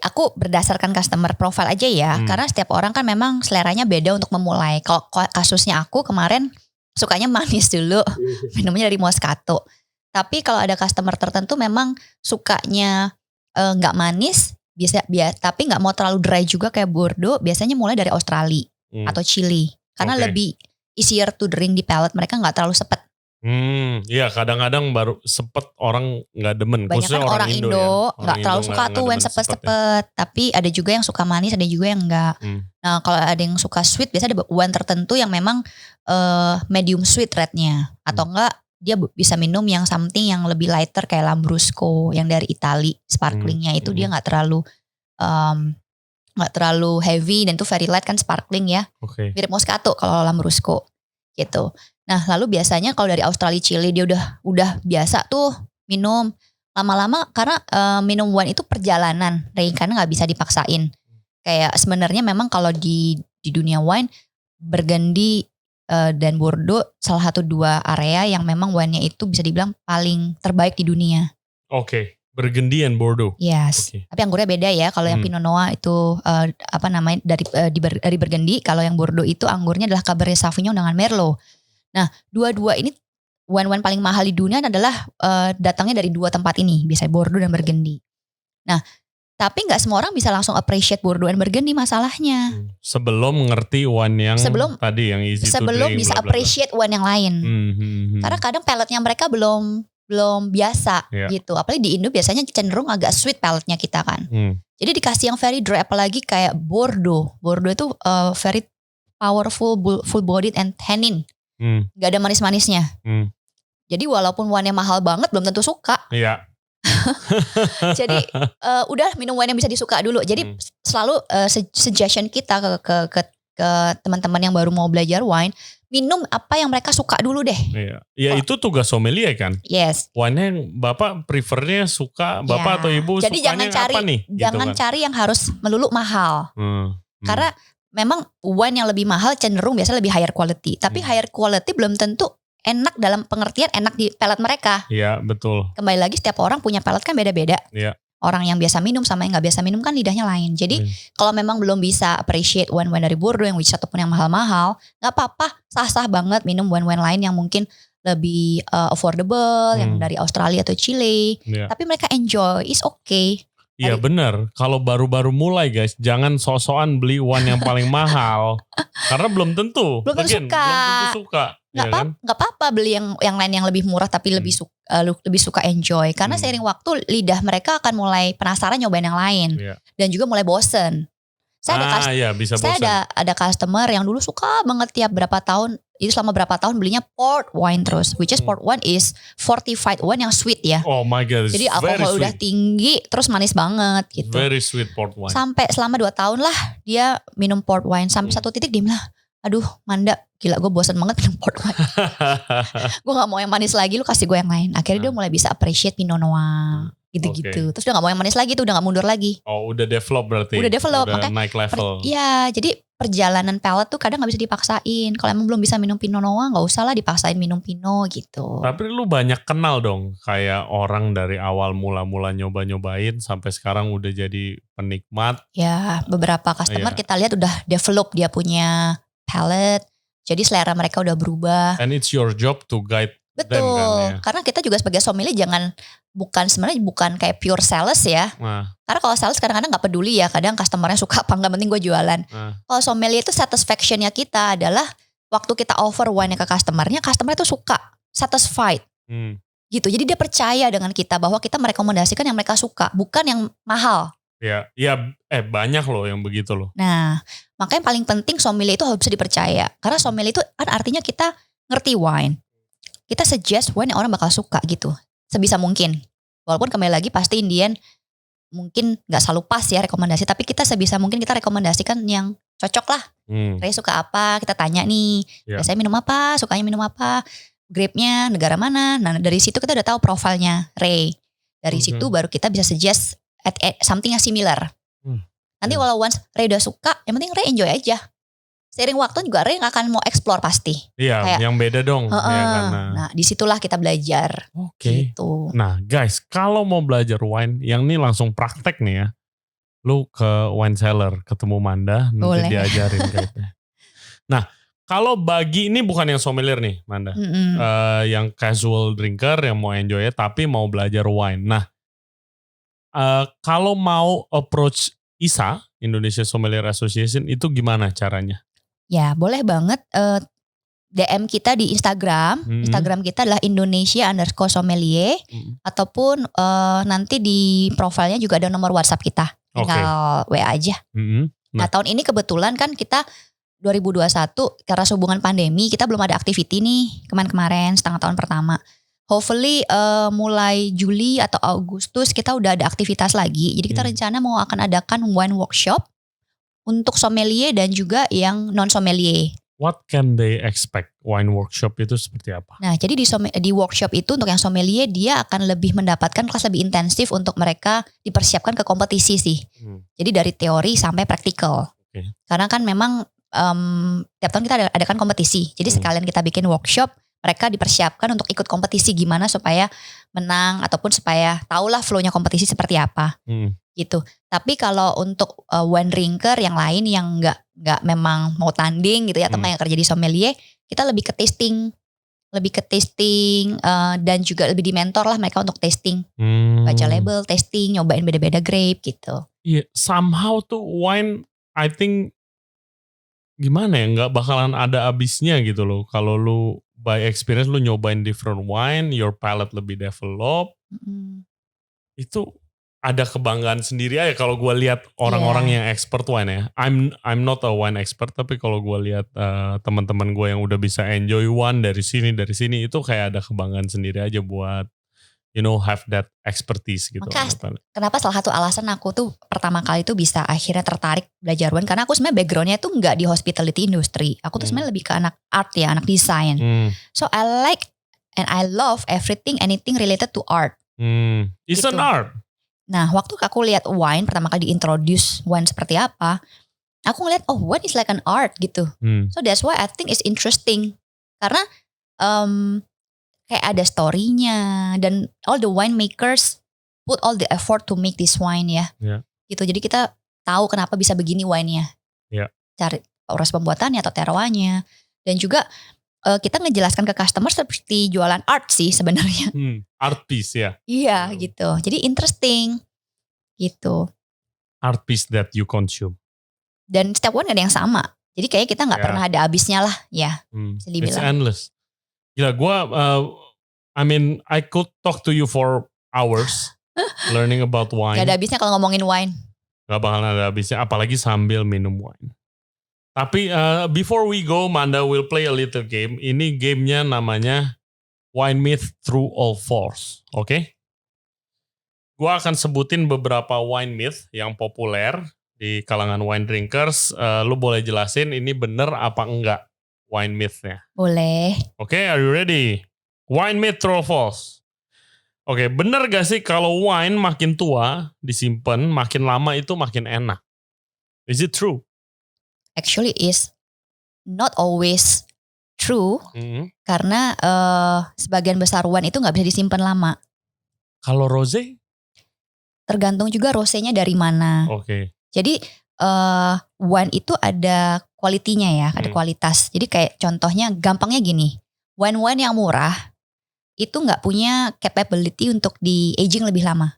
Aku berdasarkan customer profile aja ya. Karena setiap orang kan memang seleranya beda untuk memulai. Kalau kasusnya aku kemarin sukanya manis dulu. Minumnya dari Moscato. Tapi kalau ada customer tertentu memang sukanya gak manis. Tapi gak mau terlalu dry juga kayak Bordeaux. Biasanya mulai dari Australia atau Chili. Karena lebih easier to drink di palate mereka, nggak terlalu sepet. Iya kadang-kadang baru sepet orang nggak demen. Banyak Khususnya kan orang Indo nggak terlalu suka tuh wine demen sepet-sepet. Tapi ada juga yang suka manis, ada juga yang enggak. Nah kalau ada yang suka sweet, biasanya ada wine tertentu yang memang medium sweet rate-nya. Atau enggak dia bisa minum yang something yang lebih lighter kayak Lambrusco yang dari Itali. Sparklingnya itu dia nggak terlalu heavy dan itu very light kan sparkling ya. Mirip Moscato kalau Lambrusco gitu. Nah lalu biasanya kalau dari Australia Chile dia udah biasa tuh minum lama-lama karena minum wine itu perjalanan, karena nggak bisa dipaksain. Kayak sebenarnya memang kalau di dunia wine Burgundy dan Bordeaux salah satu dua area yang memang wine-nya itu bisa dibilang paling terbaik di dunia. Burgundy and Bordeaux. Yes. Tapi anggurnya beda ya. Kalau yang Pinot Noir itu dari Burgundy, kalau yang Bordeaux itu anggurnya adalah Cabernet Sauvignon dengan Merlot. Nah, dua-dua ini wine-wine paling mahal di dunia adalah datangnya dari dua tempat ini, biasanya Bordeaux dan Burgundy. Nah, tapi nggak semua orang bisa langsung appreciate Bordeaux dan Burgundy masalahnya. Sebelum ngerti wine yang tadi yang easy to drink. Sebelum bisa appreciate wine yang lain. Karena kadang palate-nya mereka belum biasa gitu. Apalagi di Indo biasanya cenderung agak sweet palate-nya kita kan. Jadi dikasih yang very dry, apalagi kayak Bordeaux. Bordeaux itu very powerful, full bodied and tannin. Gak ada manis-manisnya. Jadi walaupun wine mahal banget belum tentu suka. Iya. Jadi udah minum wine yang bisa disuka dulu. Jadi selalu suggestion kita ke teman-teman yang baru mau belajar wine, minum apa yang mereka suka dulu deh. Iya. Ya itu tugas sommelier kan. Yes. Wine yang Bapak prefernya suka, Bapak atau Ibu jadi sukanya apa nih? Jangan cari yang harus melulu mahal. Karena memang wine yang lebih mahal cenderung biasa lebih higher quality. Tapi higher quality belum tentu enak dalam pengertian enak di palate mereka. Iya betul. Kembali lagi setiap orang punya palate kan beda-beda. Iya. Orang yang biasa minum sama yang gak biasa minum kan lidahnya lain. Jadi kalau memang belum bisa appreciate wine-wine dari Bordeaux yang which ataupun yang mahal-mahal, gak apa-apa, sah-sah banget minum wine-wine lain yang mungkin lebih affordable, yang dari Australia atau Chile. Tapi mereka enjoy, is okay. Iya benar. Kalau baru-baru mulai guys, jangan sok-sokan beli wine yang paling mahal. Karena belum tentu. Belum tentu suka. Gak apa-apa beli yang lain yang lebih murah tapi lebih suka enjoy. Karena seiring waktu lidah mereka akan mulai penasaran nyobain yang lain. Dan juga mulai bosen. Saya ada customer yang dulu suka banget tiap berapa tahun, itu selama berapa tahun belinya port wine terus, which is port wine is fortified wine yang sweet ya. Oh my god. Jadi alkohol udah tinggi terus manis banget gitu. Very sweet port wine. Sampai selama 2 tahun lah dia minum port wine. Sampai satu titik dia bilang, aduh Manda gila gue bosan banget minum port wine. Gue gak mau yang manis lagi, lu kasih gue yang lain. Akhirnya dia mulai bisa appreciate Pinot Noir. Gitu-gitu. Terus udah gak mau yang manis lagi tuh, udah gak mundur lagi. Oh udah develop berarti. Udah develop. Udah naik level. Iya jadi perjalanan palate tuh kadang gak bisa dipaksain. Kalau emang belum bisa minum Pinot Noir gak usah lah dipaksain minum Pinot gitu. Tapi lu banyak kenal dong. Kayak orang dari awal mula-mula nyoba-nyobain sampai sekarang udah jadi penikmat. Ya beberapa customer kita lihat udah develop dia punya palate. Jadi selera mereka udah berubah. And it's your job to guide. Betul, kan, ya. Karena kita juga sebagai sommelier sebenarnya bukan kayak pure sales ya. Karena kalau sales kadang-kadang gak peduli ya, kadang customernya suka apa enggak, penting gue jualan. Kalau sommelier itu satisfactionnya kita adalah waktu kita offer wine ke customer itu suka, satisfied. Gitu, jadi dia percaya dengan kita bahwa kita merekomendasikan yang mereka suka, bukan yang mahal. Ya, banyak loh yang begitu loh. Nah, makanya paling penting sommelier itu harus bisa dipercaya. Karena sommelier itu kan artinya kita ngerti wine. Kita suggest wine yang orang bakal suka gitu. Sebisa mungkin. Walaupun kembali lagi pasti Indian mungkin gak selalu pas ya rekomendasi. Tapi kita sebisa mungkin kita rekomendasikan yang cocok lah. Ray suka apa, kita tanya nih. Biasanya minum apa, sukanya minum apa. Grape-nya, negara mana. Nah dari situ kita udah tahu profilnya Ray. Dari situ baru kita bisa suggest something yang similar. Nanti walau once Ray udah suka, yang penting Ray enjoy aja. Seiring waktu juga Ray akan mau explore pasti. Iya, kayak, yang beda dong. Ya, nah, disitulah kita belajar. Oke. Gitu. Nah, guys, kalau mau belajar wine, yang ini langsung praktek nih ya. Lu ke wine cellar, ketemu Manda, nanti diajarin kayaknya. Nah, kalau bagi ini bukan yang sommelier nih, Manda. Yang casual drinker, yang mau enjoy ya, tapi mau belajar wine. Nah, kalau mau approach ISA, Indonesia Sommelier Association, itu gimana caranya? Ya boleh banget DM kita di Instagram. Instagram kita adalah Indonesia_sommelier. Ataupun nanti di profilnya juga ada nomor WhatsApp kita. Tinggal WA aja. Nah tahun ini kebetulan kan kita 2021 karena hubungan pandemi kita belum ada activity nih kemarin setengah tahun pertama. Hopefully mulai Juli atau Agustus kita udah ada aktivitas lagi. Jadi kita rencana mau akan adakan wine workshop untuk sommelier dan juga yang non sommelier. What can they expect? Wine workshop itu seperti apa? Nah, jadi di workshop itu untuk yang sommelier dia akan lebih mendapatkan kelas lebih intensif untuk mereka dipersiapkan ke kompetisi sih. Jadi dari teori sampai praktikal. Karena kan memang tiap tahun kita adakan kompetisi. Jadi sekalian kita bikin workshop, mereka dipersiapkan untuk ikut kompetisi gimana supaya menang ataupun supaya tahulah flow-nya kompetisi seperti apa. Gitu. Tapi kalau untuk wine drinker yang lain yang nggak memang mau tanding gitu ya atau kayak kerja di sommelier, kita lebih ke tasting dan juga lebih di mentor lah mereka untuk tasting, baca label, tasting, nyobain beda-beda grape gitu. Iya, somehow tuh wine, I think gimana ya, nggak bakalan ada habisnya gitu loh. Kalau lu by experience lu nyobain different wine, your palate lebih develop, itu ada kebanggaan sendiri aja kalau gue lihat orang-orang yang expert wine ya. I'm not a wine expert, tapi kalau gue lihat teman-teman gue yang udah bisa enjoy wine dari sini itu kayak ada kebanggaan sendiri aja buat have that expertise gitu. Kenapa salah satu alasan aku tuh pertama kali tuh bisa akhirnya tertarik belajar wine karena aku sebenarnya backgroundnya tuh nggak di hospitality industry. Aku tuh sebenarnya lebih ke anak art ya, anak desain. So I like and I love anything related to art. It's gitu. an art. Nah waktu aku lihat wine pertama kali diintroduce wine seperti apa, aku ngeliat wine is like an art gitu. So that's why I think it's interesting karena kayak ada story-nya dan all the winemakers put all the effort to make this wine ya. Gitu. Jadi kita tahu kenapa bisa begini wine-nya. Cari proses pembuatannya atau terroirnya dan juga kita ngejelaskan ke customer seperti jualan art sih sebenarnya. Art piece ya. Iya gitu. Jadi interesting gitu. Art piece that you consume. Dan setiap wine gak ada yang sama. Jadi kayaknya kita gak pernah ada habisnya lah ya. It's endless. Gila gue, I could talk to you for hours learning about wine. Gak ada habisnya kalau ngomongin wine. Gak bakalan ada habisnya, apalagi sambil minum wine. Tapi before we go, Manda will play a little game. Ini gamenya namanya Wine Myth True or False. Oke? Gue akan sebutin beberapa wine myth yang populer di kalangan wine drinkers. Lu boleh jelasin ini bener apa enggak wine myth-nya. Boleh. Oke, are you ready? Wine myth true or false? Oke, bener gak sih kalau wine makin tua, disimpan, makin lama itu makin enak? Is it true? Actually is not always true. Karena sebagian besar wine itu gak bisa disimpan lama. Kalau rosé? Tergantung juga rosenya dari mana. Oke. Jadi wine itu ada kualitinya ya, ada kualitas. Jadi kayak contohnya gampangnya gini, wine-wine yang murah itu nggak punya capability untuk di aging lebih lama.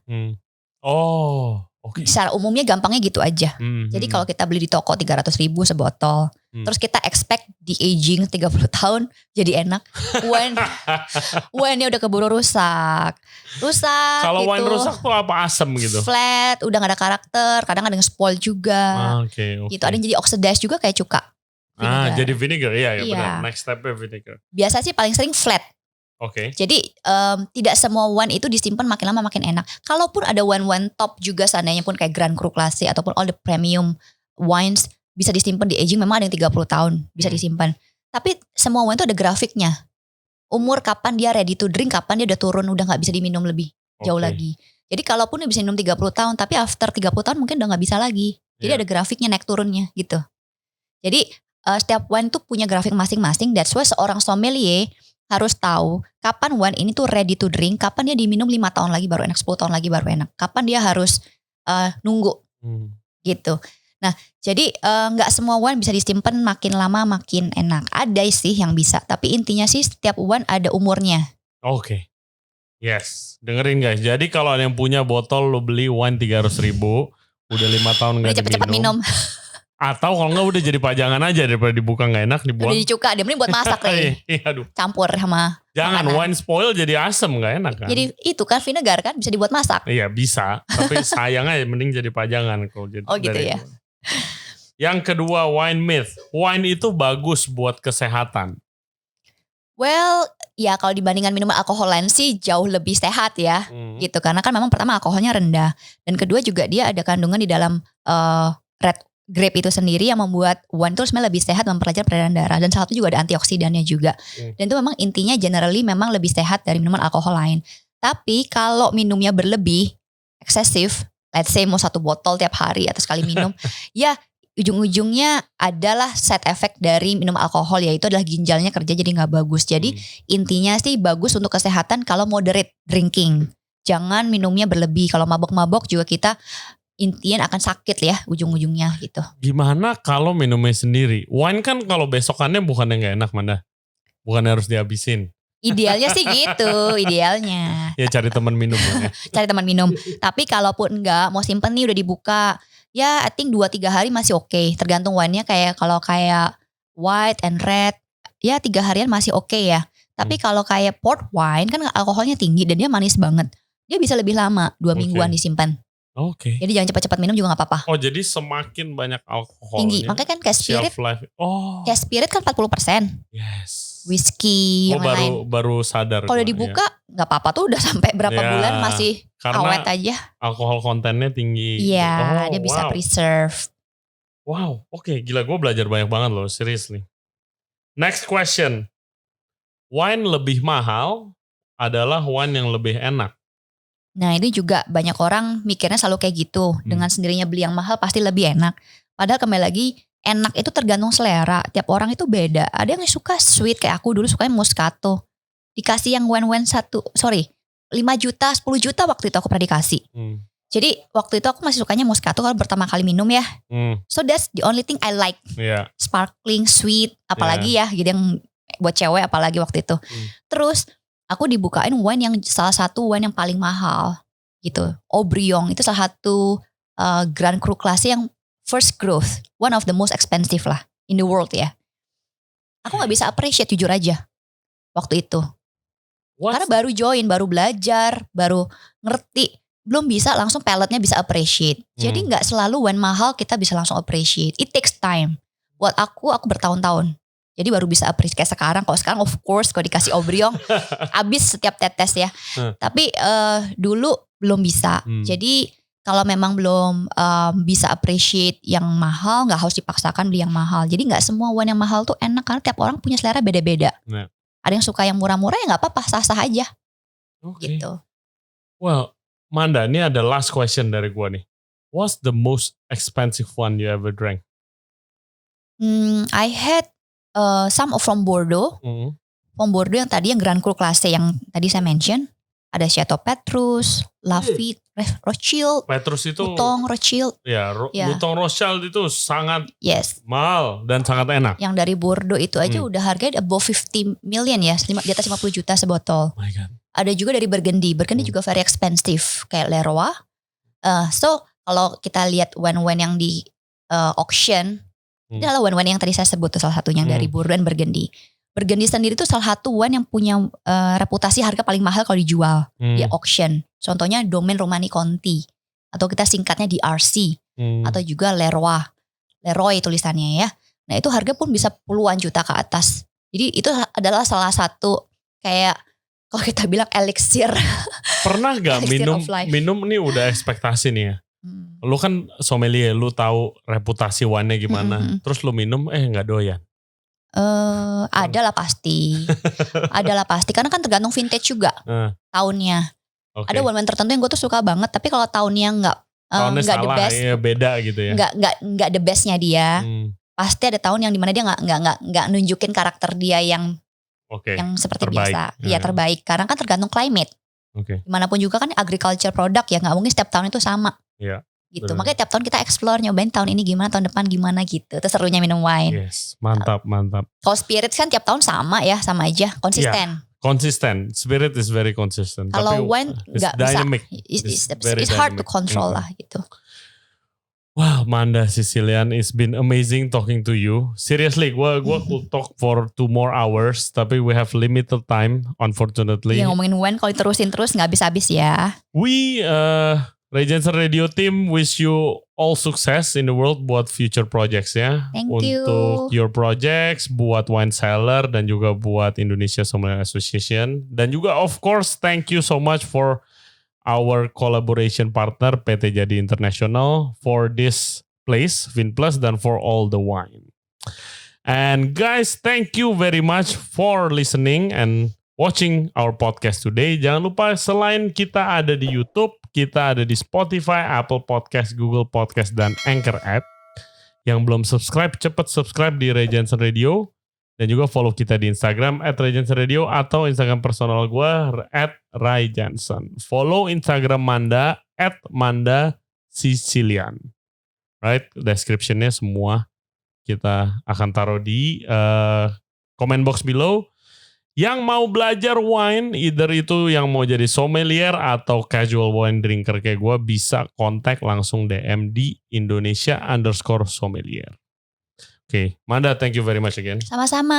Oke. Secara umumnya gampangnya gitu aja. Jadi kalau kita beli di toko 300.000 sebotol, terus kita expect di aging 30 tahun jadi enak. Wine-nya udah keburu rusak. Kalau gitu. wine rusak tuh apa, asem gitu? Flat, udah gak ada karakter, kadang ada yang spoil juga. Gitu, ada yang jadi oxidize juga kayak cuka. Jadi vinegar, iya. Benar. Next step-nya vinegar. Biasa sih paling sering flat. Jadi tidak semua wine itu disimpan makin lama makin enak. Kalaupun ada wine-wine top juga seandainya pun kayak Grand Cru Classic ataupun all the premium wines bisa disimpan di aging, memang ada yang 30 tahun bisa disimpan. Tapi semua wine itu ada grafiknya. Umur kapan dia ready to drink, kapan dia udah turun, udah gak bisa diminum lebih jauh lagi. Jadi kalaupun dia bisa minum 30 tahun, tapi after 30 tahun mungkin udah gak bisa lagi. Jadi ada grafiknya naik turunnya gitu. Jadi setiap wine tuh punya grafik masing-masing. That's why seorang sommelier harus tahu kapan wine ini tuh ready to drink, kapan dia diminum 5 tahun lagi baru enak, 10 tahun lagi baru enak. Kapan dia harus nunggu gitu. Nah jadi gak semua wine bisa disimpan makin lama makin enak. Ada sih yang bisa, tapi intinya sih setiap wine ada umurnya. Oke. Yes, dengerin guys. Jadi kalau ada yang punya botol, lo beli wine 300.000, udah 5 tahun gak cepet-cepet minum. Atau kalau enggak udah jadi pajangan aja daripada dibuka nggak enak dibuang. Udah dicuka, dia mending buat masak deh. Aduh. Campur sama Jangan makanan. wine spoil jadi asem nggak enak kan? Jadi itu kan vinegar kan bisa dibuat masak. Iya bisa, tapi sayang aja mending jadi pajangan kalau jadi. Oh gitu ya. Yang kedua wine myth. Wine itu bagus buat kesehatan. Well, ya kalau dibandingkan minuman alkohol lain sih jauh lebih sehat ya. Gitu karena kan memang pertama alkoholnya rendah dan kedua juga dia ada kandungan di dalam red grape itu sendiri yang membuat wine itu sebenarnya lebih sehat memperlancar peredaran darah dan salah satu juga ada antioksidannya juga. Dan itu memang intinya generally memang lebih sehat dari minuman alkohol lain. Tapi kalau minumnya berlebih, eksesif, let's say mau 1 botol tiap hari atau sekali minum, ya ujung-ujungnya adalah side effect dari minum alkohol yaitu adalah ginjalnya kerja jadi nggak bagus. Jadi intinya sih bagus untuk kesehatan kalau moderate drinking. Jangan minumnya berlebih. Kalau mabok-mabok juga kita intinya akan sakit ya ujung-ujungnya gitu. Gimana kalau minumnya sendiri? Wine kan kalau besokannya bukannya nggak enak mana? Bukannya harus dihabisin? Idealnya sih gitu, idealnya. Ya cari teman minum ya. Cari teman minum. Tapi kalaupun enggak mau simpen nih udah dibuka, ya I think 2-3 hari masih oke. Tergantung wine-nya kalau kayak white and red, ya 3 harian masih oke ya. Tapi kalau kayak port wine kan alkoholnya tinggi dan dia manis banget. Dia bisa lebih lama, 2 mingguan disimpan. Oke. Jadi jangan cepat-cepat minum juga gak apa-apa. Oh jadi semakin banyak alkoholnya. Tinggi, makanya kan kayak spirit. Kayak spirit kan 40%. Yes. Whisky yang lain. Baru sadar. Kalau dibuka gak apa-apa tuh udah sampai berapa bulan masih awet aja. Alkohol kontennya tinggi. Iya, dia bisa preserve. Wow, oke, gila gue belajar banyak banget loh, seriously. Next question. Wine lebih mahal adalah wine yang lebih enak. Nah ini juga banyak orang mikirnya selalu kayak gitu. Dengan sendirinya beli yang mahal pasti lebih enak. Padahal kembali lagi enak itu tergantung selera. Tiap orang itu beda. Ada yang suka sweet kayak aku dulu sukanya Moscato. Dikasih yang wine-wine 5 juta, 10 juta waktu itu aku pernah dikasih. Jadi waktu itu aku masih sukanya Moscato kalau pertama kali minum ya. So that's the only thing I like. Sparkling, sweet, apalagi ya gitu yang buat cewek apalagi waktu itu. Terus aku dibukain wine yang salah satu wine yang paling mahal gitu. Aubryon itu salah satu Grand Cru class yang first growth. One of the most expensive lah in the world ya. Aku gak bisa appreciate jujur aja waktu itu. Karena baru join, baru belajar, baru ngerti. Belum bisa langsung paletnya bisa appreciate. Jadi gak selalu wine mahal kita bisa langsung appreciate. It takes time. Buat aku bertahun-tahun. Jadi baru bisa appreciate kayak sekarang. Kalau sekarang of course kalau dikasih Aubryon habis setiap tetes ya. Tapi dulu belum bisa. Jadi kalau memang belum bisa appreciate yang mahal, gak harus dipaksakan beli yang mahal. Jadi gak semua wine yang mahal tuh enak karena tiap orang punya selera beda-beda. Ada yang suka yang murah-murah ya gak apa-apa, sah-sah aja. Gitu. Well, Manda, ini ada last question dari gua nih. What's the most expensive one you ever drank? I had some from Bordeaux. From Bordeaux yang tadi yang Grand Cru class yang tadi saya mention. Ada Chateau Petrus, Lafite, Rothschild, Petrus itu Mouton Rothschild. Ya, Mouton Rothschild itu sangat mahal dan sangat enak. Yang dari Bordeaux itu aja udah harganya above 50 million ya, di atas 50 juta sebotol. Oh my God. Ada juga dari Burgundy juga very expensive kayak Leroy. So kalau kita lihat wine-wine yang di auction, ini adalah wine-wine yang tadi saya sebut tuh salah satunya dari Bordeaux dan Burgundy. Burgundy sendiri itu salah satu wine yang punya reputasi harga paling mahal kalau dijual di auction. Contohnya Domaine Romanée Conti atau kita singkatnya DRC atau juga Leroy tulisannya ya. Nah itu harga pun bisa puluhan juta ke atas. Jadi itu adalah salah satu kayak kalau kita bilang elixir. Pernah gak minum nih udah ekspektasi nih ya. Lu kan sommelier, lu tahu reputasi wine-nya gimana. Terus lu minum gak doyan. Adalah pasti. Adalah pasti karena kan tergantung vintage juga tahunnya. Ada wine-wine tertentu yang gue tuh suka banget, tapi kalau tahunnya nggak the best, ya beda gitu ya. Nggak the bestnya dia. Pasti ada tahun yang dimana dia nggak nunjukin karakter dia yang seperti terbaik. Biasa. Iya terbaik karena kan tergantung climate. Dimanapun juga kan agriculture product ya nggak mungkin setiap tahun itu sama. Gitu. Bener. Makanya tiap tahun kita explore nyobain tahun ini gimana, tahun depan gimana gitu. Itu serunya minum wine. Yes, mantap. Kalau spirit kan tiap tahun sama ya, sama aja, konsisten. Konsisten, spirit is very consistent. Kalau wine nggak bisa, it's hard to control lah gitu. Wow, Manda Sicilian, it's been amazing talking to you. Seriously, gua could talk for 2 more hours, tapi we have limited time, unfortunately. Ya ngomongin wine kalau diterusin terus nggak habis-habis ya. We, Ray Jensen Radio team, wish you all success in the world buat future projects ya. Thank you. Untuk your projects, buat Wine Cellar, dan juga buat Indonesia Sommelier Association. Dan juga of course, thank you so much for our collaboration partner PT Jadi International for this place, Vinplus, dan for all the wine. And guys, thank you very much for listening and watching our podcast today. Jangan lupa selain kita ada di YouTube, kita ada di Spotify, Apple Podcast, Google Podcast, dan Anchor app. Yang belum subscribe, cepat subscribe di Ray Jensen Radio. Dan juga follow kita di Instagram @RayJensenRadio atau Instagram personal gue @RayJensen. Follow Instagram Manda @MandaSicilian. Right, descriptionnya semua kita akan taruh di comment box below. Yang mau belajar wine, either itu yang mau jadi sommelier atau casual wine drinker kayak gue, bisa kontak langsung DM di Indonesia_sommelier. Oke, Manda, thank you very much again. Sama-sama.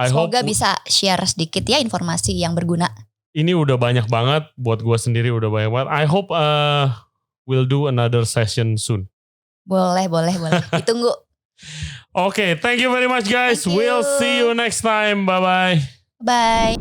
Semoga bisa share sedikit ya informasi yang berguna. Ini udah banyak banget, buat gue sendiri udah banyak banget. I hope we'll do another session soon. Boleh. Ditunggu. Oke, thank you very much guys. We'll see you next time. Bye-bye. Bye.